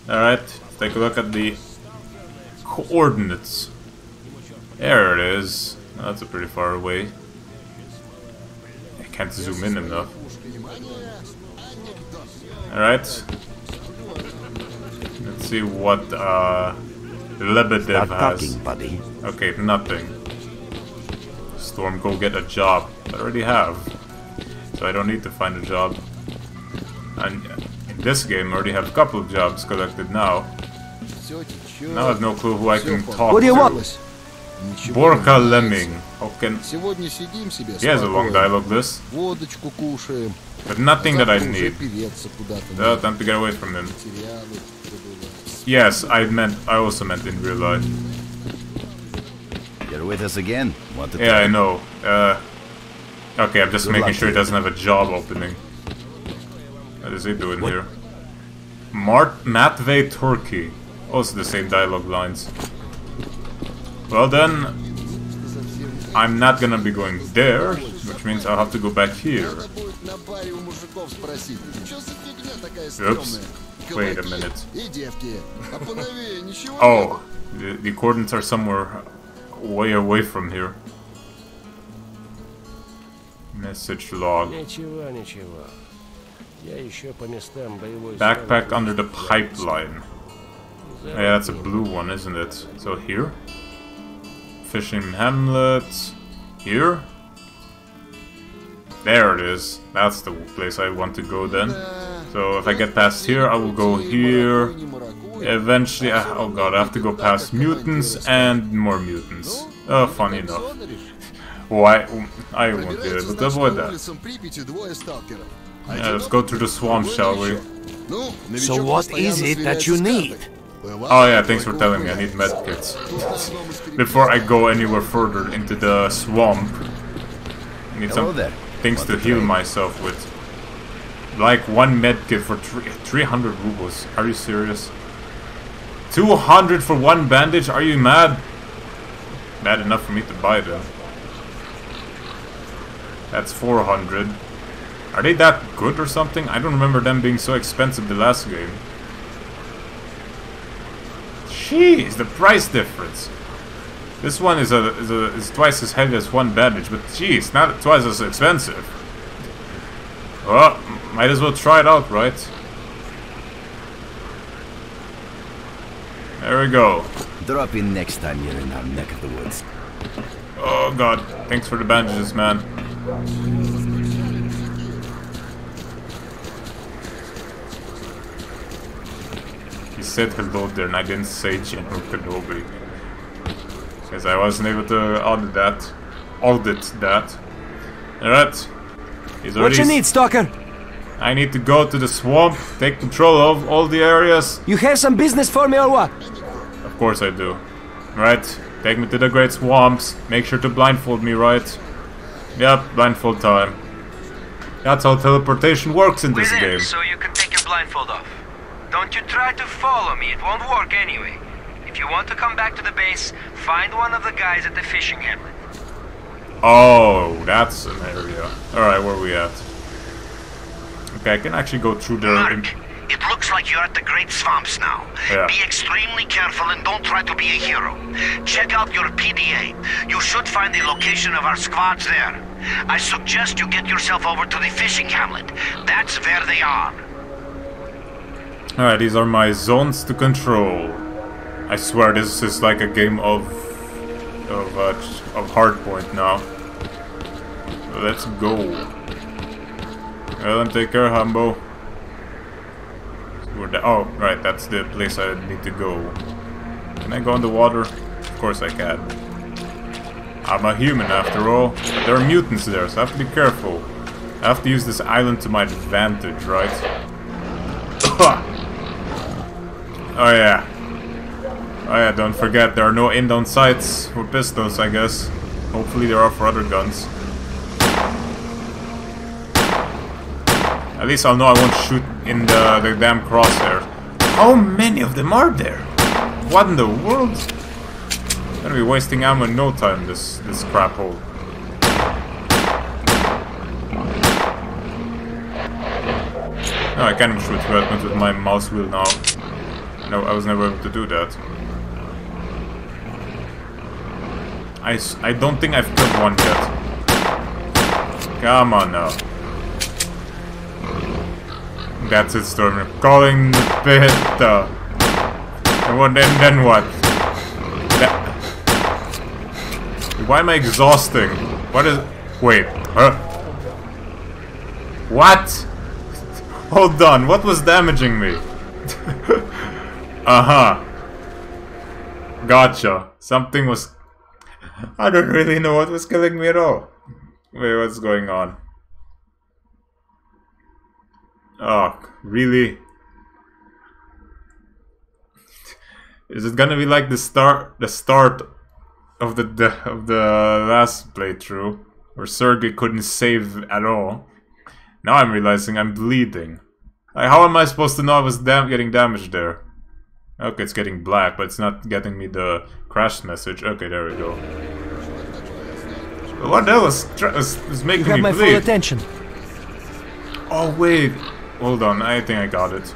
Speaker 1: Alright, take a look at the coordinates. There it is. That's a pretty far away. I can't zoom in enough. Alright. Let's see what Lebedev has.
Speaker 2: Buddy.
Speaker 1: Okay, nothing. Storm, go get a job. I already have. So I don't need to find a job. And in this game I already have a couple of jobs collected now. Now I have no clue who I can talk to.
Speaker 7: What do you want?
Speaker 1: Borka Lemming. Okay. He has a long dialogue list. But nothing that I need. Time to get away from him. Yes, I also meant in real life.
Speaker 2: You're with us again?
Speaker 1: Yeah, I know. Okay, I'm just making sure he doesn't have a job opening. What is he doing here? Matvey Turkey. Also the same dialogue lines. Well then, I'm not gonna be going there, which means I'll have to go back here. Oops. Wait a minute. Oh, the coordinates are somewhere way away from here. Message log. Backpack under the pipeline. Yeah, that's a blue one, isn't it? So here? Fishing Hamlet. Here? There it is. That's the place I want to go then. So if I get past here, I will go here. Eventually, oh god, I have to go past mutants and more mutants. Oh, funny enough. Why? I won't be able to avoid that. Yeah, let's go through the swamp, shall we?
Speaker 4: So what is it that you need?
Speaker 1: Oh yeah, thanks for telling me. I need medkits. Before I go anywhere further into the swamp, I need some things to heal myself with. Like one medkit for 300 rubles. Are you serious? 200 for one bandage? Are you mad? Bad enough for me to buy them. That's 400. Are they that good or something? I don't remember them being so expensive the last game. Jeez, the price difference. This one is twice as heavy as one bandage, but geez, not twice as expensive. Well, might as well try it out, right? There we go.
Speaker 2: Drop in next time you're in our neck of the woods.
Speaker 1: Oh god, thanks for the bandages, man. He said hello there and I didn't say General Kenobi. Because I wasn't able to audit that. Alright.
Speaker 7: What you need, Stalker?
Speaker 1: I need to go to the swamp, take control of all the areas.
Speaker 7: You have some business for me or what?
Speaker 1: Of course I do. Right, take me to the great swamps. Make sure to blindfold me, right? Yep, blindfold time. That's how teleportation works in this game.
Speaker 5: So you can take your blindfold off. Don't you try to follow me, it won't work anyway. If
Speaker 7: If you want to come back to the base, find one of the guys at the fishing hamlet.
Speaker 1: Oh, that's an area. Alright, where are we at? Okay, I can actually go through there.
Speaker 5: Mark, it looks like you're at the Great Swamps now.
Speaker 1: Yeah.
Speaker 5: Be extremely careful and don't try to be a hero. Check out your PDA. You should find the location of our squads there. I suggest you get yourself over to the fishing hamlet. That's where they are.
Speaker 1: Alright, these are my zones to control. I swear this is like a game of hardpoint now. Let's go. Well, then take care, Humbo. Oh, right, that's the place I need to go. Can I go in the water? Of course I can. I'm a human after all, but there are mutants there, so I have to be careful. I have to use this island to my advantage, right? Oh yeah. Oh yeah, don't forget, there are no in-down sights for pistols, I guess. Hopefully there are for other guns. At least I'll know I won't shoot in the damn crosshair. How many of them are there? What in the world? I'm gonna be wasting ammo in no time, this crap hole. No, I can't even shoot weapons with my mouse wheel now. No, I was never able to do that. I don't think I've killed one yet. Come on now. That's it, Stormer. Calling the pit. And what? Then what? Why am I exhausting? What is? Wait. Huh? What? Hold on. What was damaging me? Gotcha. Something was. I don't really know what was killing me at all. Wait, what's going on? Oh, really? Is it gonna be like the start of the last playthrough, where Sergei couldn't save at all? Now I'm realizing I'm bleeding. Like, how am I supposed to know I was getting damaged there? Okay, it's getting black, but it's not getting me the crash message. Okay, there we go. What the hell is making me bleed?
Speaker 7: You have my full attention.
Speaker 1: Oh wait. Hold on, I think I got it.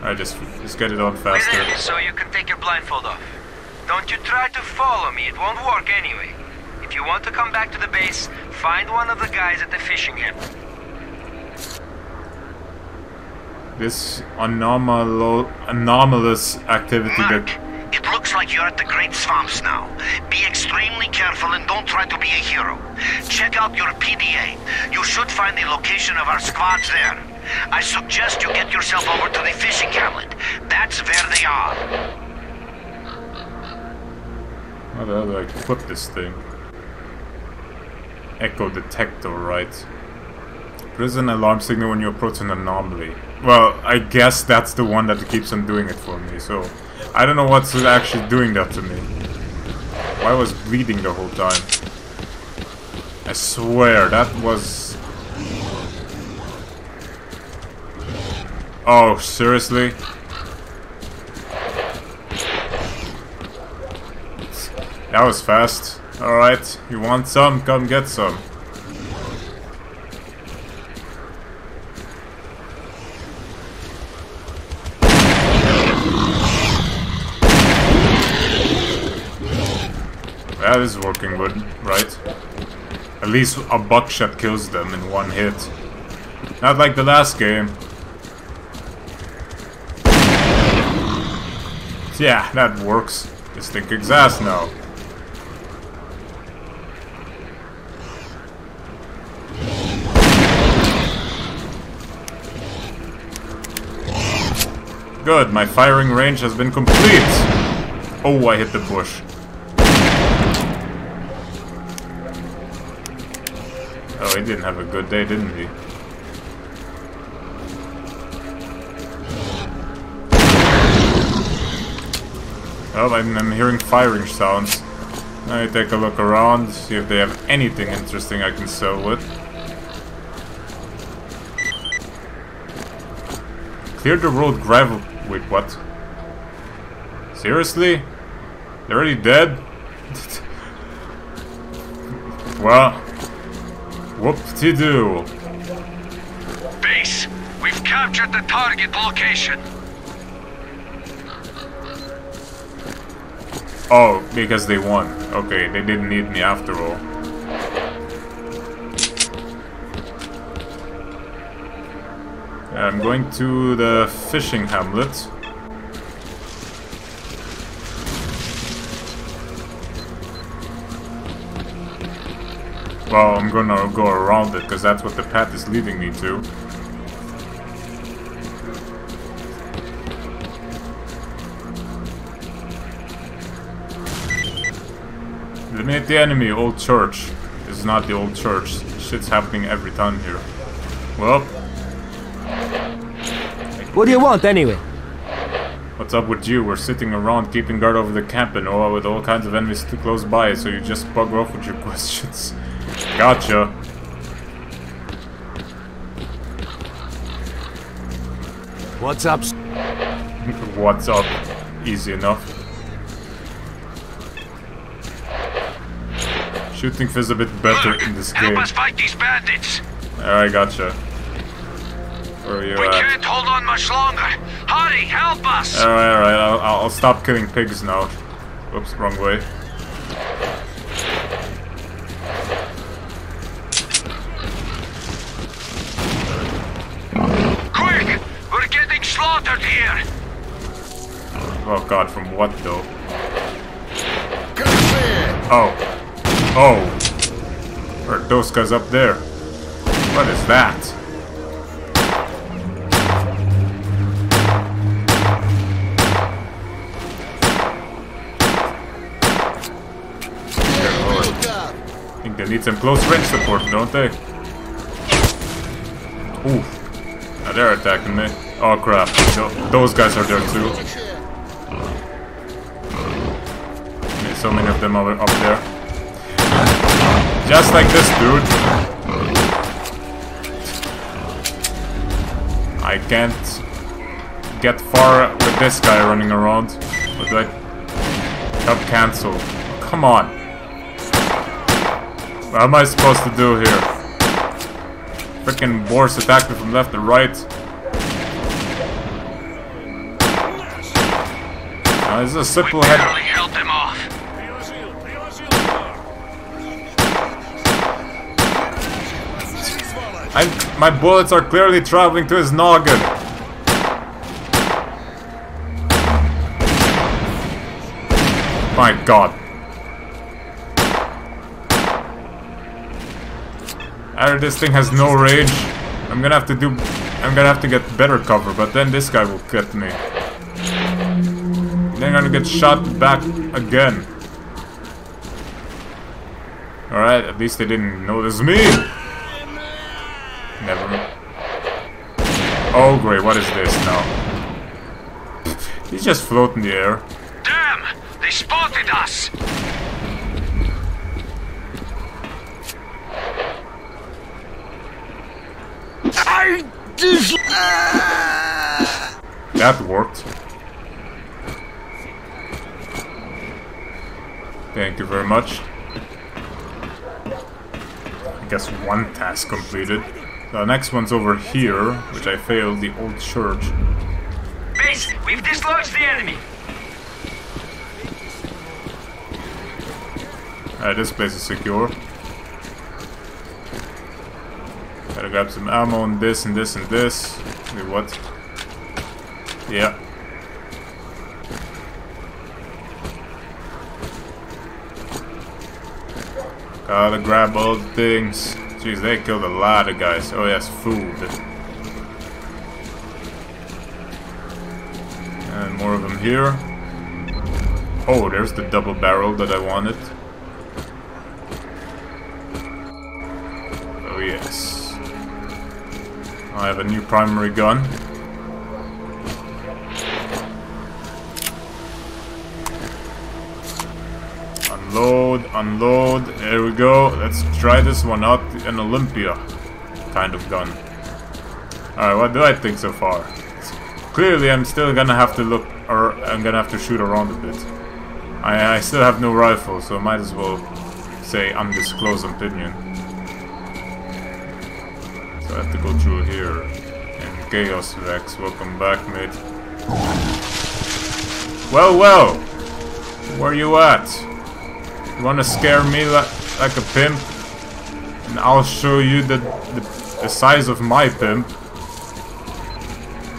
Speaker 1: I just get it on faster.
Speaker 7: Within, so you can take your blindfold off. Don't you try to follow me, it won't work anyway. If you want to come back to the base, find one of the guys at the fishing hamlet.
Speaker 1: This anomalous activity
Speaker 5: Mark, it looks like you're at the Great Swamps now. Be extremely careful and don't try to be a hero. Check out your PDA. You should find the location of our squads there. I suggest you get yourself over to the fishing hamlet. That's where they are.
Speaker 1: How the hell do I equip this thing? Echo detector, right? Prison alarm signal when you approach an anomaly. Well, I guess that's the one that keeps on doing it for me, so... I don't know what's actually doing that to me. Why was bleeding the whole time? I swear, that was... Oh, seriously? That was fast. Alright, you want some? Come get some. That is working good, right? At least a buckshot kills them in one hit. Not like the last game. Yeah, that works. This thing kicks ass now. Good, my firing range has been complete. Oh, I hit the bush. Oh, he didn't have a good day, didn't he? Oh, I'm hearing firing sounds. Let me take a look around, see if they have anything interesting I can sell with. Clear the road gravel... Wait, what? Seriously? They're already dead? Well, whoop-de-doo.
Speaker 5: Base, we've captured the target location.
Speaker 1: Oh, because they won. Okay, they didn't need me after all. I'm going to the fishing hamlet. Well, I'm gonna go around it because that's what the path is leading me to. Eliminate the enemy, old church. This is not the old church. Shit's happening every time here. Well.
Speaker 7: What do you want anyway?
Speaker 1: What's up with you? We're sitting around keeping guard over the camp and all with all kinds of enemies too close by, so you just bug off with your questions. Gotcha.
Speaker 4: What's up?
Speaker 1: What's up? Easy enough. Shooting feels a bit better in this game.
Speaker 5: Help us fight these bandits.
Speaker 1: Alright, gotcha. Where are you
Speaker 5: We
Speaker 1: at?
Speaker 5: can't hold on much longer. Hurry, help us!
Speaker 1: Alright, I'll stop killing pigs now. Oops, wrong way.
Speaker 5: Quick! We're getting slaughtered here!
Speaker 1: Oh god, from what though? Oh. Oh. Or are those guys up there? What is that? I think they need some close range support, don't they? Ooh. Now they're attacking me. Oh crap. Those guys are there too. There's so many of them up there. Just like this dude. I can't get far with this guy running around. What do I... Help cancel. Come on. What am I supposed to do here? Frickin' boars attack me from left and right. This is a simple head.
Speaker 5: Held them off.
Speaker 1: My bullets are clearly traveling to his noggin. My god. Either this thing has no range. I'm gonna have to get better cover, but then this guy will get me. Then I'm gonna get shot back again. Alright, at least they didn't notice me. Never. Oh great, what is this now? He's just floating in the air.
Speaker 5: Damn! They spotted us!
Speaker 1: That worked. Thank you very much. I guess one task completed. The next one's over here, which I failed, the old church.
Speaker 5: Base, we've dislodged the enemy!
Speaker 1: Alright, this place is secure. Gotta grab some ammo and this and this and this. Wait, what? Yeah. Gotta grab all the things. Jeez, they killed a lot of guys. Oh yes, food. And more of them here. Oh, there's the double barrel that I wanted. Oh yes. I have a new primary gun. Unload, unload, there we go. Let's try this one out. An Olympia kind of gun. Alright, what do I think so far? clearly I'm still gonna have to look, or I'm gonna have to shoot around a bit. I still have no rifle, so might as well say undisclosed opinion. So I have to go through here. And Chaos Rex, welcome back, mate. Well, well! Where you at? You wanna scare me like a pimp? And I'll show you the size of my pimp.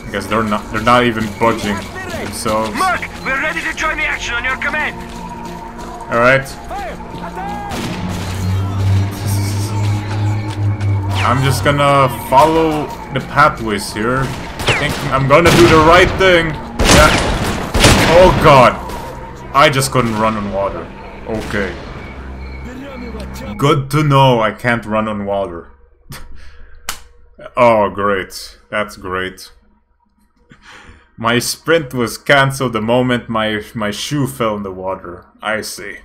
Speaker 1: I guess they're not even budging themselves.
Speaker 5: Mark, we're ready to join the action on your command.
Speaker 1: Alright. I'm just gonna follow the pathways here. I think I'm gonna do the right thing. Yeah. Oh god. I just couldn't run on water. Okay. Good to know I can't run on water. Oh, great. That's great. My sprint was cancelled the moment my shoe fell in the water. I see.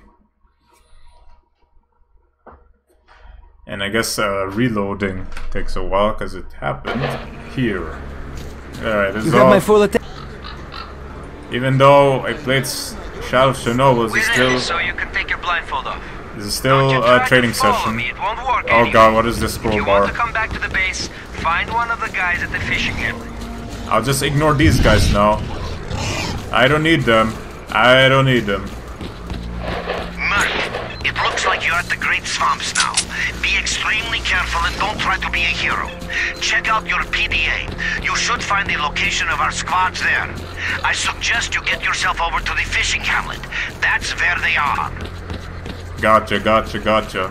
Speaker 1: And I guess reloading takes a while because it happened here. Alright, this is all.
Speaker 7: My full attention.
Speaker 1: Even though I played Shadow of Chernobyl, this is still.
Speaker 5: So you can take your blindfold off.
Speaker 1: This is still a training session. Oh god, what is this scroll bar?
Speaker 5: If you want to come back to the base, find one of the guys at the fishing hamlet.
Speaker 1: I'll just ignore these guys now. I don't need them. I don't need them.
Speaker 5: Mark, it looks like you're at the Great Swamps now. Be extremely careful and don't try to be a hero. Check out your PDA. You should find the location of our squads there. I suggest you get yourself over to the fishing hamlet. That's where they are.
Speaker 1: Gotcha, gotcha, gotcha.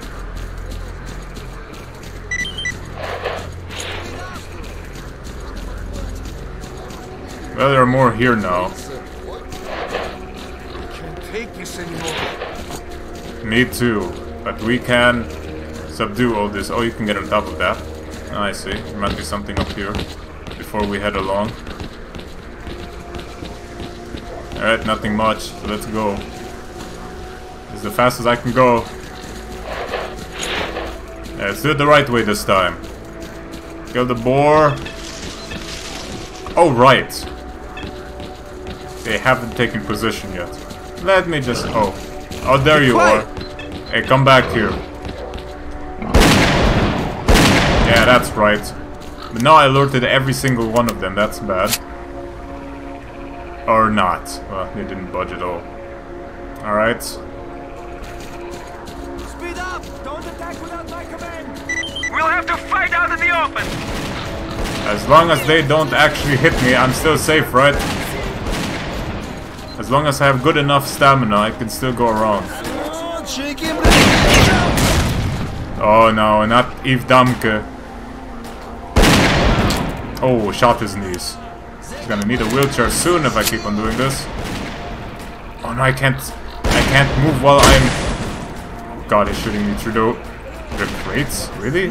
Speaker 1: Well, there are more here now.
Speaker 10: Can't take this anymore.
Speaker 1: Me too. But we can subdue all this. Oh, you can get on top of that. Oh, I see. There might be something up here before we head along. Alright, nothing much. So let's go. This is the fastest I can go. Yeah, let's do it the right way this time. Kill the boar. Oh, right. They haven't taken position yet. Let me just... Oh. Oh, there you are. Hey, come back here. Yeah, that's right. But now I alerted every single one of them. That's bad. Or not. Well, they didn't budge at all. Alright.
Speaker 7: Speed up! Don't attack without my command!
Speaker 5: We'll have to fight out in the open!
Speaker 1: As long as they don't actually hit me, I'm still safe, right? As long as I have good enough stamina, I can still go around. Oh no, not Eve Damke. Oh, shot his knees. He's gonna need a wheelchair soon if I keep on doing this. Oh no, I can't move while I'm... Oh god, he's shooting me through the crates? Really?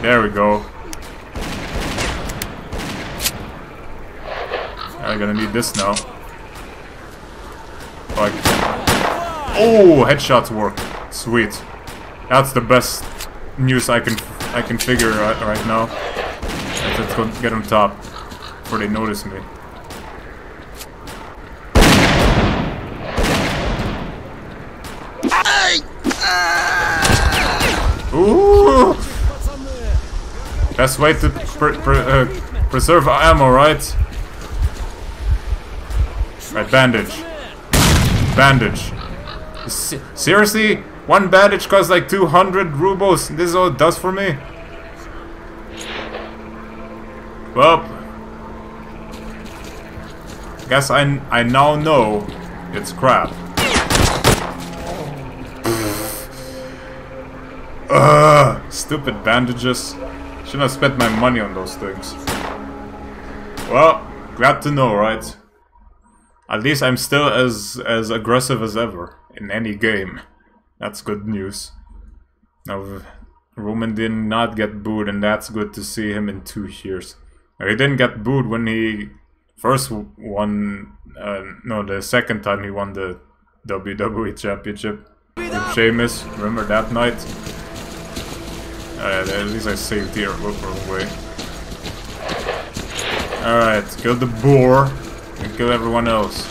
Speaker 1: There we go. I'm gonna need this now. Like, oh, headshots work. Sweet. That's the best news I can figure out right now. Let's go get on top before they notice me. Ooh! Best way to preserve ammo, right? Right, bandage. Bandage. Seriously? One bandage costs like 200 rubles. This is all it does for me? Well, guess I now know it's crap. Stupid bandages. Shouldn't have spent my money on those things. Well, glad to know, right? At least I'm still as aggressive as ever in any game. That's good news. Now, Roman did not get booed, and that's good to see him in 2 years. Now, he didn't get booed when he first won. No, the second time he won the WWE Championship with Sheamus. Remember that night? At least I saved here. Whoop, wrong way. Alright, kill the boar and kill everyone else.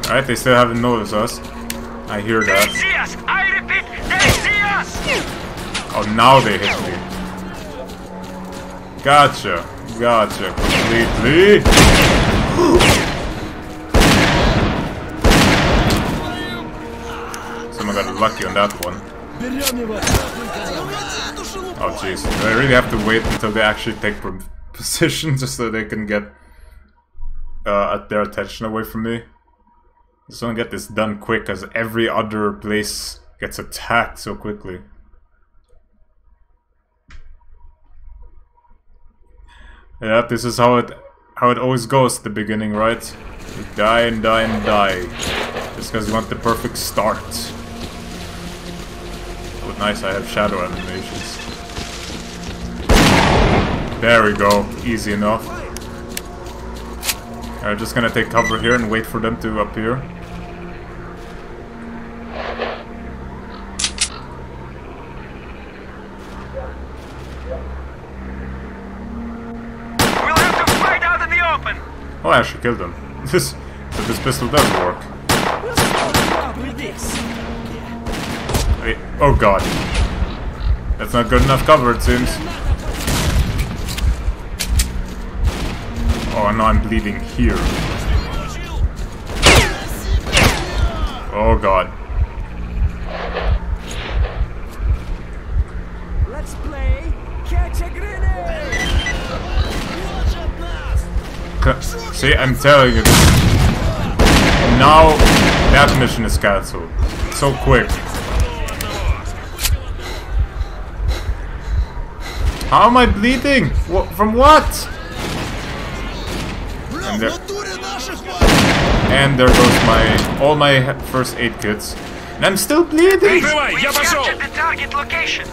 Speaker 1: Alright, they still haven't noticed us. I hear that.
Speaker 5: They see us! I repeat, they see us!
Speaker 1: Oh, now they hit me. Gotcha. Gotcha. Completely. Someone got lucky on that one. Oh jeez. Do I really have to wait until they actually take position just so they can get their attention away from me? Just want to get this done quick, as every other place gets attacked so quickly. Yeah, this is how it always goes at the beginning, right? You die and die and die, just because you want the perfect start. Oh, nice! I have shadow animations. There we go, easy enough. Alright, just gonna take cover here and wait for them to appear. Oh, I actually killed them. This pistol does work. Wait, oh god. That's not good enough cover, it seems. Oh, now I'm bleeding here. Oh god.
Speaker 7: Let's play catch a grenade.
Speaker 1: See, I'm telling you. Now that mission is cancelled. So quick. How am I bleeding? From what? And there goes all my first aid kits. And I'm still bleeding!
Speaker 5: We captured the target location!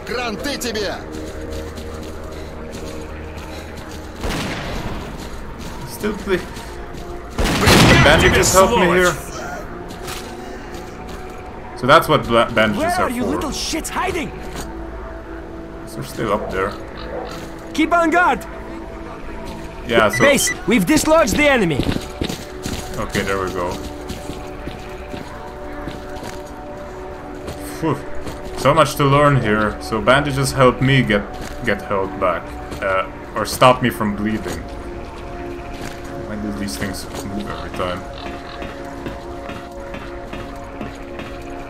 Speaker 9: Гранты тебе!
Speaker 1: Still bleeding. The bandages help me here. So that's what bandages
Speaker 7: Where
Speaker 1: are
Speaker 7: you
Speaker 1: for.
Speaker 7: little shits hiding?
Speaker 1: So they're still up there.
Speaker 7: Keep on guard!
Speaker 1: Yeah, so...
Speaker 7: Base, we've dislodged the enemy!
Speaker 1: Okay, there we go. Whew. So much to learn here. So bandages help me get held back. Or stop me from bleeding. Why do these things move every time?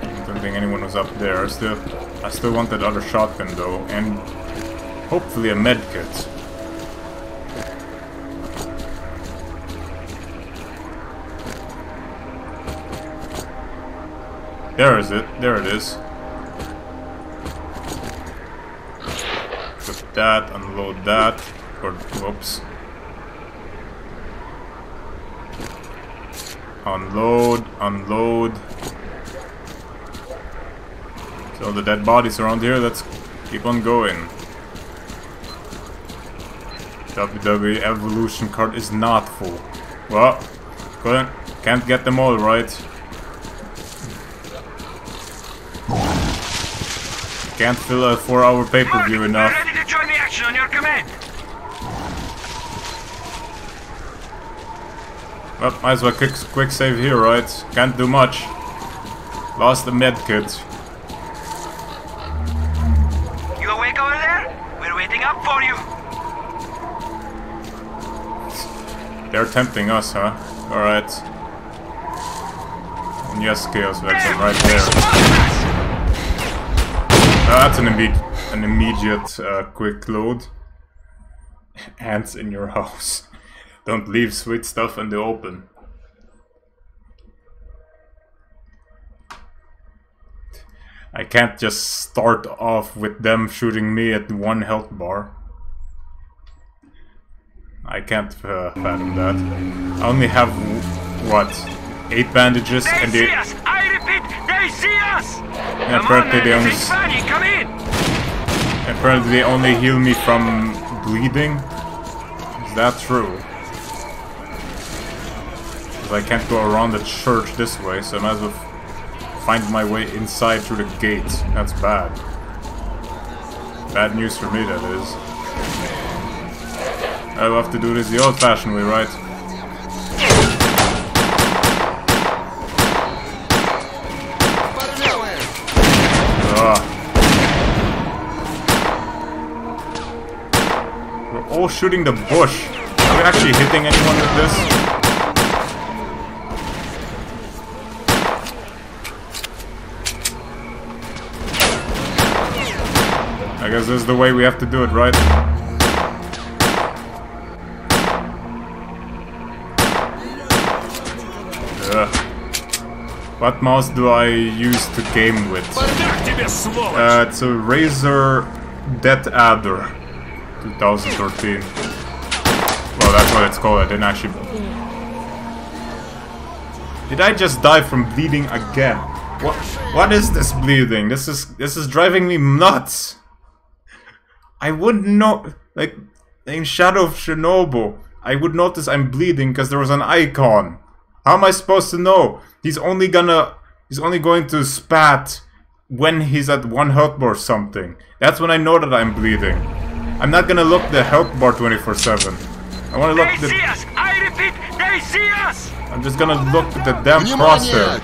Speaker 1: I don't think anyone was up there. I still want that other shotgun though, and hopefully a med kit. There is it. There it is. Put that, unload that, or whoops. Unload, unload. So the dead bodies around here, let's keep on going. WWE Evolution card is not full. Well, can't get them all right. Can't fill a 4-hour pay-per-view enough.
Speaker 5: Ready to join the action on your command.
Speaker 1: Well, might as well quick save here, right? Can't do much. Lost the med kit.
Speaker 5: You awake over there? We're waiting up for you.
Speaker 1: They're tempting us, huh? Alright. And yes, Chaos Vexen right there. That's an immediate quick load. Ants in your house. Don't leave sweet stuff in the open. I can't just start off with them shooting me at 1 health bar. I can't fathom that. I only have, what, 8 bandages and
Speaker 5: they see us! I repeat, they see us!
Speaker 1: And apparently they only...
Speaker 5: Come in!
Speaker 1: Apparently they only heal me from bleeding? Is that true? Because I can't go around the church this way, so I might as well find my way inside through the gate. That's bad. Bad news for me, that is. I'll have to do this the old-fashioned way, right? We're all shooting the bush. Are we actually hitting anyone with this? I guess this is the way we have to do it, right? What mouse do I use to game with? It's a Razer Death Adder 2013. Well, that's what it's called. I didn't actually... Did I just die from bleeding again? What is this bleeding? This is driving me nuts. I wouldn't know, like in Shadow of Chernobyl, I would notice I'm bleeding because there was an icon. How am I supposed to know? He's only going to spat when he's at 1 health bar or something. That's when I know that I'm bleeding. I'm not gonna look the health bar 24/7. I wanna look the...
Speaker 5: They see us! I repeat, they see us!
Speaker 1: I'm just gonna look at the damn crosshair.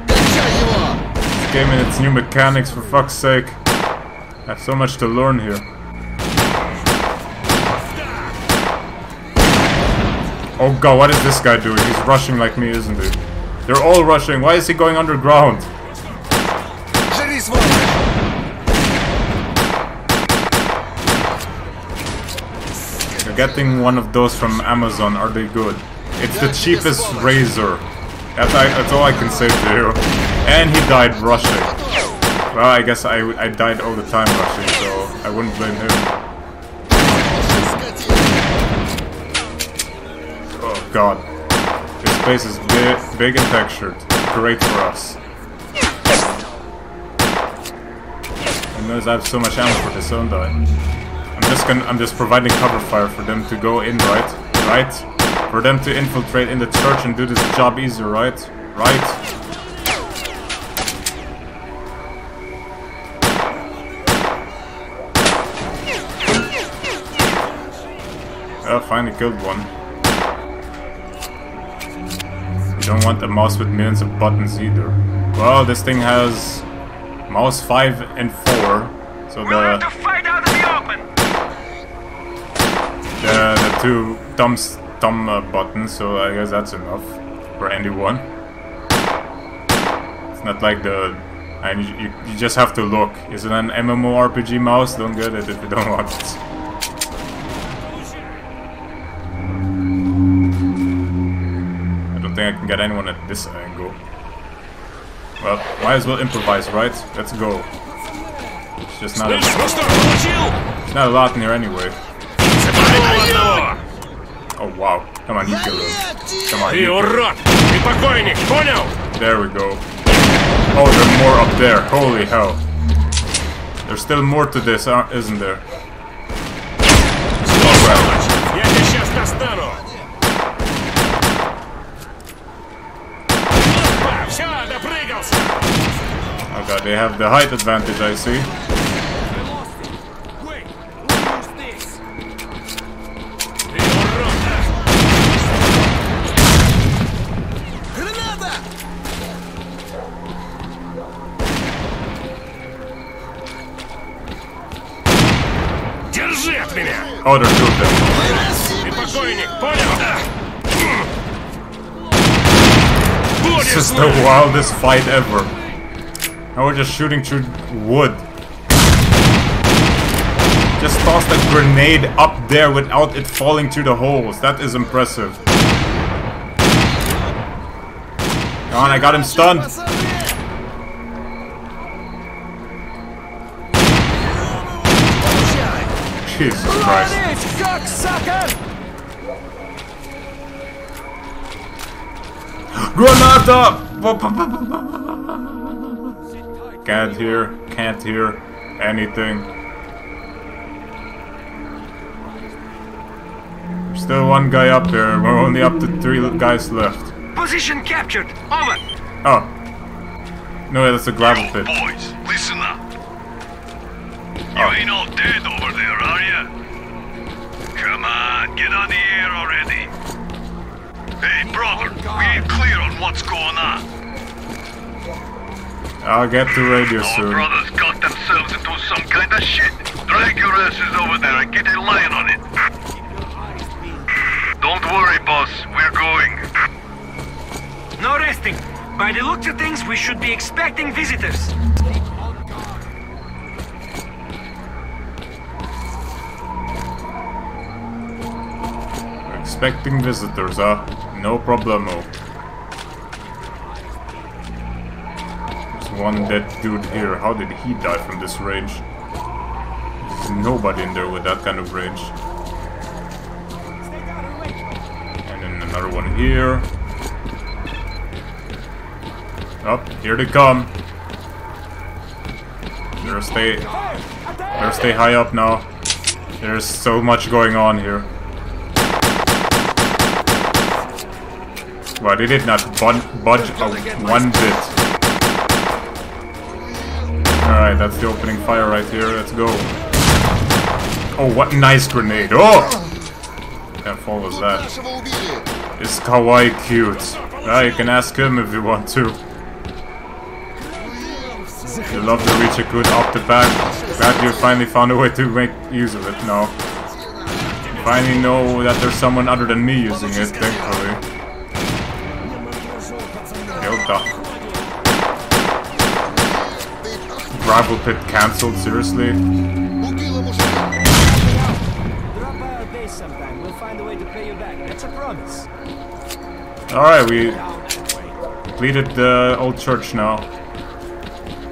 Speaker 1: This game and its new mechanics, for fuck's sake. I have so much to learn here. Oh god, what is this guy doing? He's rushing like me, isn't he? They're all rushing. Why is he going underground? You're getting one of those from Amazon. Are they good? It's the cheapest Razer. That's all I can say to you. And he died rushing. Well, I guess I died all the time rushing, so I wouldn't blame him. Oh god. This place is big and textured. Great for us. I notice I have so much ammo for this, don't I? I'm just providing cover fire for them to go in, right? Right? For them to infiltrate in the church and do this job easier, right? Right? Oh, finally killed one. You don't want a mouse with millions of buttons either. Well, this thing has mouse 5 and 4, so the two thumb buttons, so I guess that's enough for anyone. It's not like you just have to look. Is it an MMORPG mouse? Don't get it if you don't want it. I don't think I can get anyone at this angle. Well, might as well improvise, right? Let's go. It's just not a lot in here anyway. Oh wow. Come on, you kill him. Come on, you kill him. There we go. Oh, there's more up there. Holy hell. There's still more to this, isn't there? Oh god, they have the height advantage, I see. Oh, there's two of them. This is the wildest fight ever. Now we're just shooting through wood. Just tossed a grenade up there without it falling through the holes. That is impressive. Come on, I got him stunned. Jesus Christ. Granada! Can't hear anything. There's still one guy up there. We're only up to 3 guys left.
Speaker 5: Position captured. Over.
Speaker 1: Oh. No, that's a gravel pit.
Speaker 11: Boys, listen up. You ain't all dead over there, are you? Come on, get on the air already. Hey, brother, we ain't clear on what's going on.
Speaker 1: I'll get to radio
Speaker 11: Our
Speaker 1: soon.
Speaker 11: brothers got themselves into some kind of shit. Drag your asses over there and get a line on it. Don't worry, boss. We're going.
Speaker 12: No resting. By the looks of things, we should be expecting visitors.
Speaker 1: Expecting visitors, huh? No problemo. There's one dead dude here. How did he die from this range? There's nobody in there with that kind of range. And then another one here. Oh, here they come. Better stay high up now. There's so much going on here. Well, they did not budge one bit. Alright, that's the opening fire right here. Let's go. Oh, what nice grenade. Oh! How far was that? It's kawaii cute. You can ask him if you want to. You love to reach a good up the back. Glad you finally found a way to make use of it now. You finally know that there's someone other than me using it, thankfully. Gravel pit cancelled, seriously?
Speaker 7: Drop by our base sometime. We'll find a way to pay you back. That's a promise.
Speaker 1: Alright, we completed the old church now.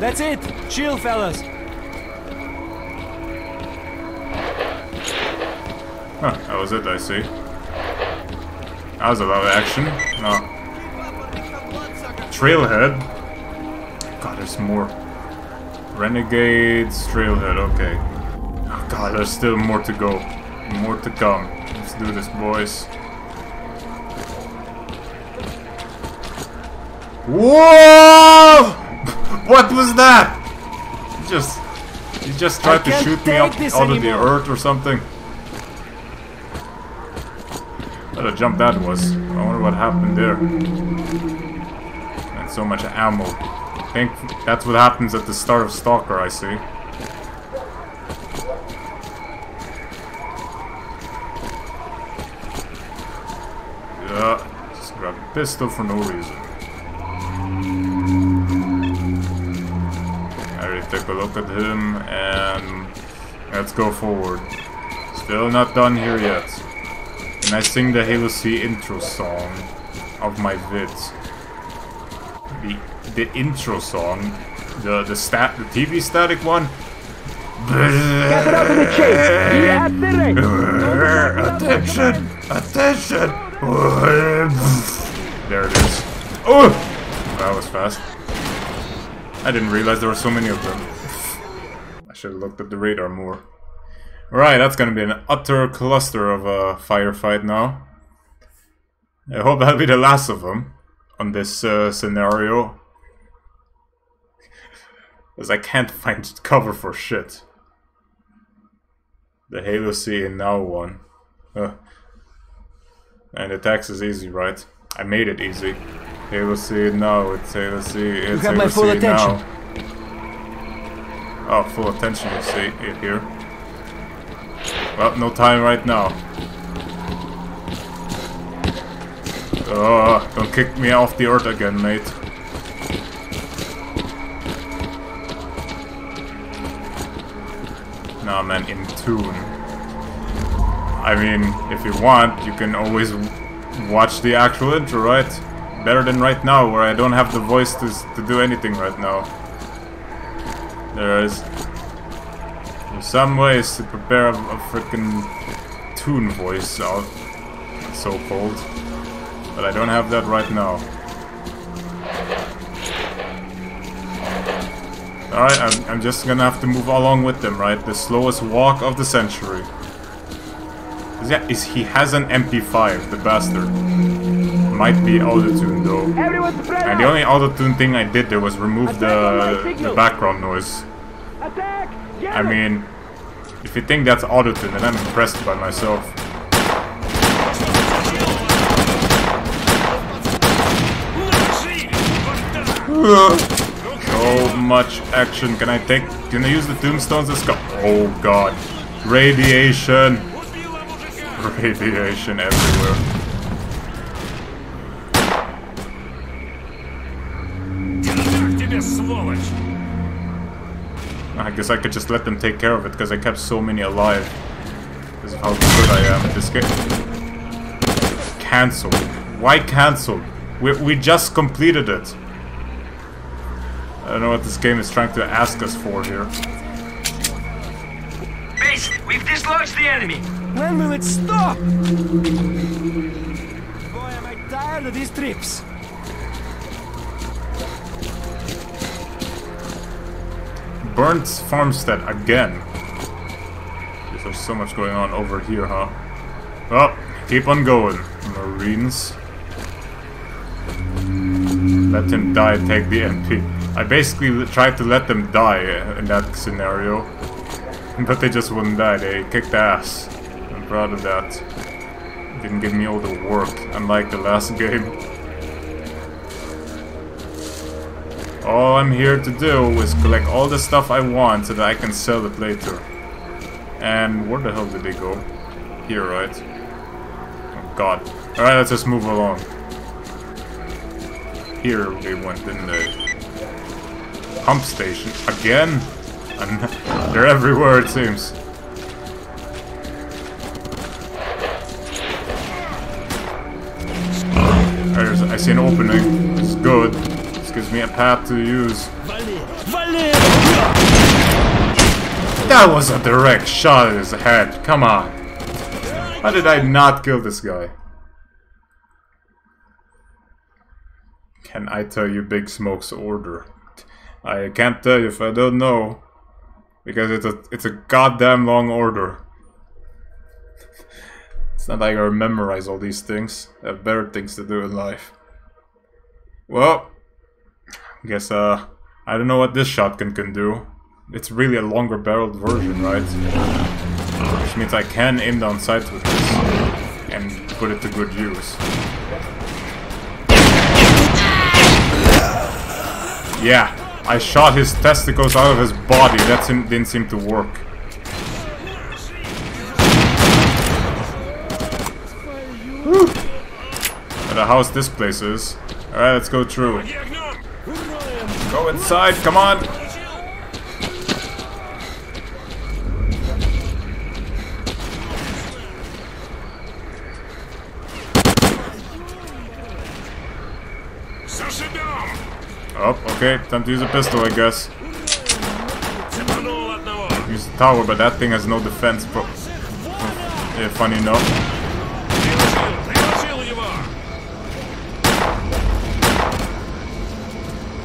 Speaker 7: That's it. Chill, fellas.
Speaker 1: Huh, that was it, I see. That was a lot of action. No. Trailhead? God, there's more. Renegades, Trailhead, okay. Oh god, there's still more to go. More to come. Let's do this, boys. Whoa! What was that? He just tried to shoot me up out of the earth or something. What a jump that was. I wonder what happened there. And so much ammo. I think that's what happens at the start of S.T.A.L.K.E.R, I see. Yeah, just grab a pistol for no reason. Alright, take a look at him and let's go forward. Still not done here yet. And I sing the Halo C intro song of my vids. The intro song, the TV static one.
Speaker 7: Get it up in the chase.
Speaker 1: Attention! Attention! There it is. Oh! That was fast. I didn't realize there were so many of them. I should have looked at the radar more. Right, that's gonna be an utter cluster of a firefight now. I hope that'll be the last of them on this scenario. Because I can't find cover for shit. The Halo C and now one. And the text is easy, right? I made it easy. Halo C now, it's Halo C, it's Halo C now. Oh, full attention, you see it here. Well, no time right now. Don't kick me off the earth again, mate. Nah, man, in tune. I mean, if you want, you can always watch the actual intro, right? Better than right now, where I don't have the voice to do anything right now. There's some ways to prepare a freaking tune voice, so-called. But I don't have that right now. Alright, I'm just gonna have to move along with them, right? The slowest walk of the century. Yeah, he has an MP5, the bastard. Might be auto-tune though. And the only auto-tune thing I did there was remove the background noise. I mean, If you think that's auto-tune, then I'm impressed by myself. So much action. Can I use the tombstones? Let's go. Oh god. Radiation. Radiation everywhere. I guess I could just let them take care of it because I kept so many alive. Because of how good I am at this game. Cancel. Why cancel? We just completed it. I don't know what this game is trying to ask us for here.
Speaker 12: Base, we've dislodged the enemy.
Speaker 7: When will it stop? Boy, am I tired of these trips.
Speaker 1: Burnt farmstead again. There's so much going on over here, huh? Well, keep on going, Marines. Let him die, take the MP. I basically tried to let them die in that scenario. But they just wouldn't die, they kicked ass. I'm proud of that. Didn't give me all the work, unlike the last game. All I'm here to do is collect all the stuff I want so that I can sell it later. And where the hell did they go? Here, right? Oh god. Alright, let's just move along. Here they went, didn't they? Pump station. Again? And they're everywhere, it seems. I see an opening. It's good. This gives me a path to use. That was a direct shot at his head. Come on. How did I not kill this guy? Can I tell you Big Smoke's order? I can't tell you if I don't know. Because it's a goddamn long order. It's not like I gotta memorize all these things. I have better things to do in life. Well, I guess I don't know what this shotgun can do. It's really a longer barreled version, right? Which means I can aim down sights with this and put it to good use. Yeah, I shot his testicles out of his body. That didn't seem to work. Whew. What a house this place is. Alright, let's go through. Go inside, come on! Oh, okay, time to use a pistol, I guess. Use the tower, but that thing has no defense. Yeah, funny enough.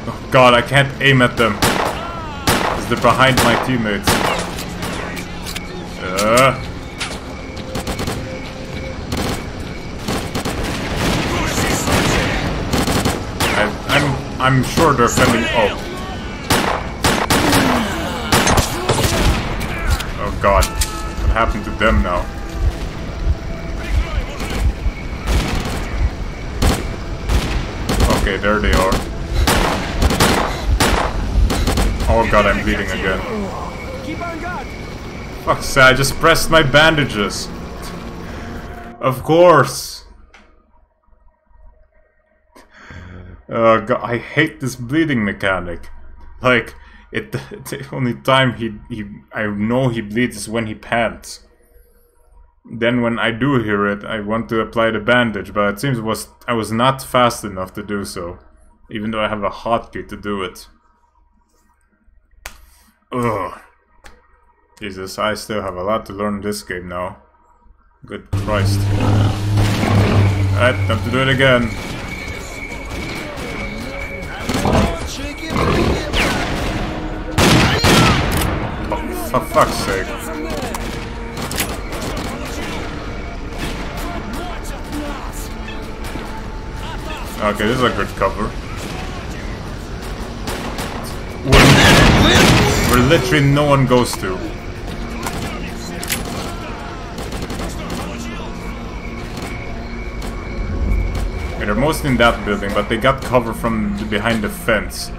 Speaker 1: Oh god, I can't aim at them. Because they're behind my teammates. I'm sure they're sending. Oh. Oh god. What happened to them now? Okay, there they are. Oh god, I'm bleeding again. Fuck's sake, I just pressed my bandages. Of course. God, I hate this bleeding mechanic. Like, the only time I know he bleeds is when he pants. Then when I do hear it, I want to apply the bandage, but it seems I was not fast enough to do so. Even though I have a hotkey to do it. Ugh. Jesus, I still have a lot to learn in this game now. Good Christ. Alright, time to do it again. For fuck's sake. Okay, this is a good cover. Where literally no one goes to. mostly in that building, but they got cover from behind the fence.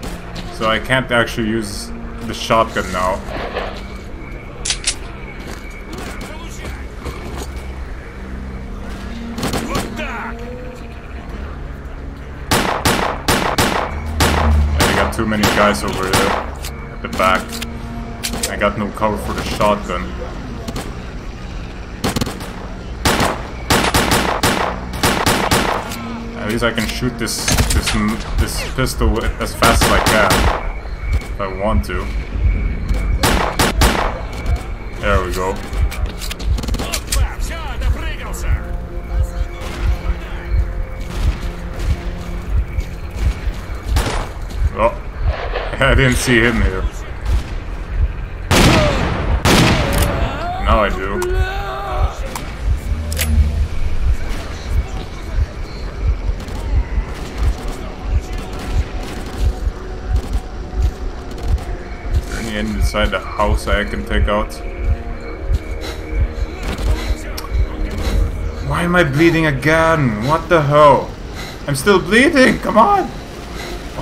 Speaker 1: So I can't actually use the shotgun now. Too many guys over there at the back. I got no cover for the shotgun. At least I can shoot this pistol as fast as I can if I want to. There we go. Oh, I didn't see him here. Now I do. Is there any inside the house I can take out? Why am I bleeding again? What the hell? I'm still bleeding, come on!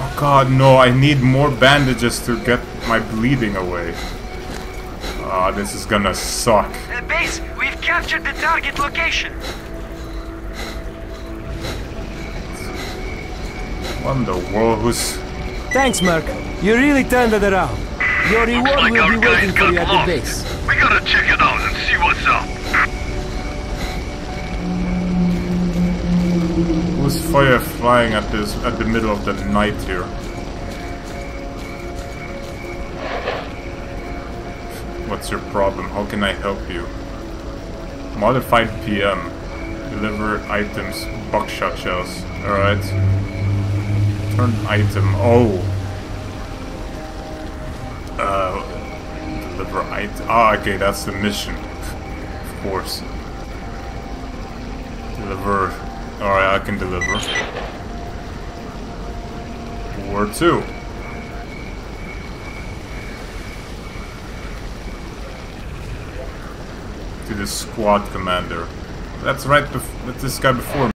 Speaker 1: Oh god, no, I need more bandages to get my bleeding away. Ah, this is gonna suck.
Speaker 12: Base, we've captured the target location.
Speaker 1: What in the world? Who's...
Speaker 7: Thanks, Merc. You really turned it around. Your reward will be waiting for you at the base.
Speaker 11: We gotta check it out and see what's up.
Speaker 1: Who's fire flying at the middle of the night here? What's your problem? How can I help you? Modified PM. Deliver items, buckshot shells. Alright. Turn item. Oh. Deliver item. Ah, okay, that's the mission. Of course. Deliver. Alright, I can deliver. Where to? To the squad commander. That's right, that's this guy before me.